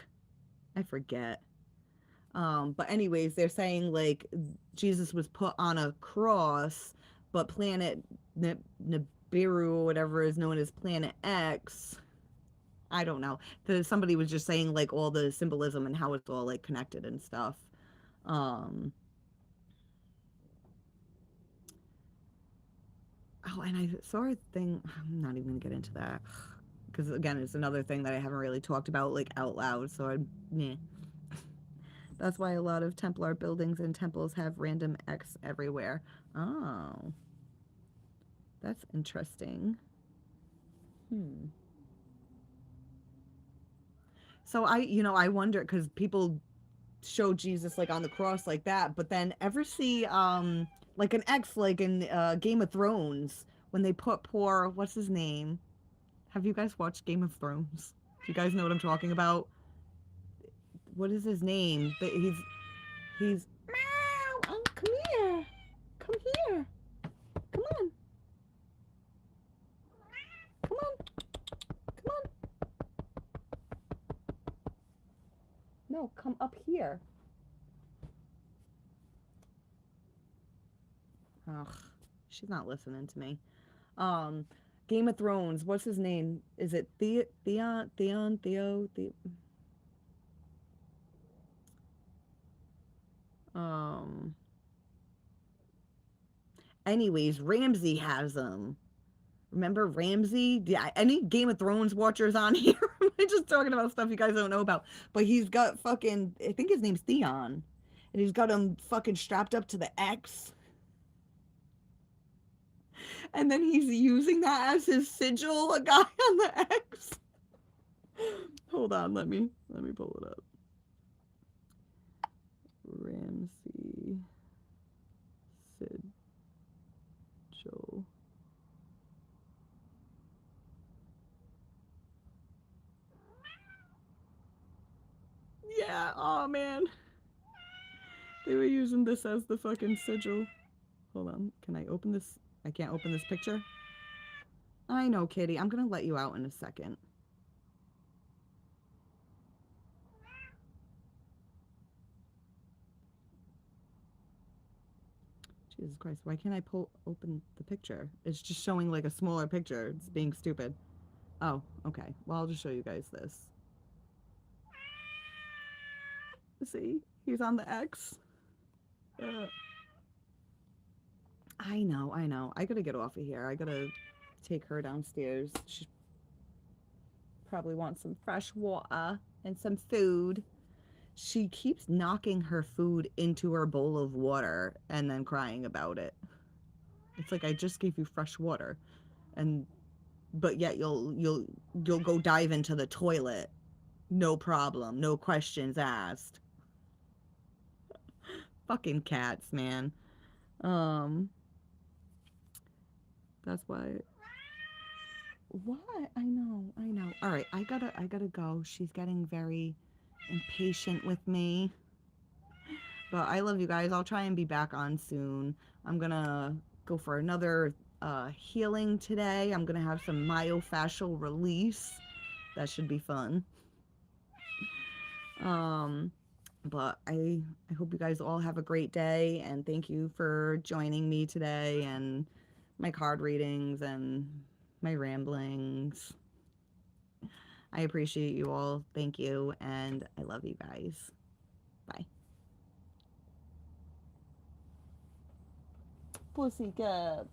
I forget. But anyways, they're saying like Jesus was put on a cross, but planet Nibiru or whatever is known as Planet X. I don't know. Somebody was just saying like all the symbolism and how it's all like connected and stuff. Um, oh, and I saw a thing. I'm not even gonna get into that because again, it's another thing that I haven't really talked about like out loud. So yeah. That's why a lot of Templar buildings and temples have random X everywhere. Oh, that's interesting. Hmm. So I wonder because people show Jesus like on the cross like that, but then ever see like an X like in Game of Thrones when they put poor what's his name? Have you guys watched Game of Thrones? Do you guys know what I'm talking about? What is his name? But he's meow. Oh, come here, come here, come on, come on, come on. No, come up here. Ugh, she's not listening to me. Um, Game of Thrones. What's his name? Is it Theo? Um. Anyways, Ramsey has them. Remember Ramsey? Yeah, any Game of Thrones watchers on here? I'm just talking about stuff you guys don't know about. But he's got fucking, I think his name's Theon. And he's got him fucking strapped up to the X. And then he's using that as his sigil, a guy on the X. Hold on, let me pull it up. Ramsey sigil. Yeah, oh man. They were using this as the fucking sigil. Hold on, can I open this? I can't open this picture. I know, Kitty. I'm gonna let you out in a second. Jesus Christ, why can't I open the picture? It's just showing like a smaller picture. It's being stupid. Oh, okay. Well, I'll just show you guys this. See? He's on the X. Uh, I know, I know. I gotta get off of here. I gotta take her downstairs. She probably wants some fresh water and some food. She keeps knocking her food into her bowl of water and then crying about it. It's like I just gave you fresh water, and but yet you'll go dive into the toilet, no problem, no questions asked. Fucking cats, man. Um, that's why. What? I know, I know. All right, I gotta go. She's getting very impatient with me. But I love you guys. I'll try and be back on soon. I'm gonna go for another healing today. I'm gonna have some myofascial release. That should be fun. Um, but I hope you guys all have a great day, and thank you for joining me today and my card readings and my ramblings. I appreciate you all. Thank you, and I love you guys. Bye. Pussycat.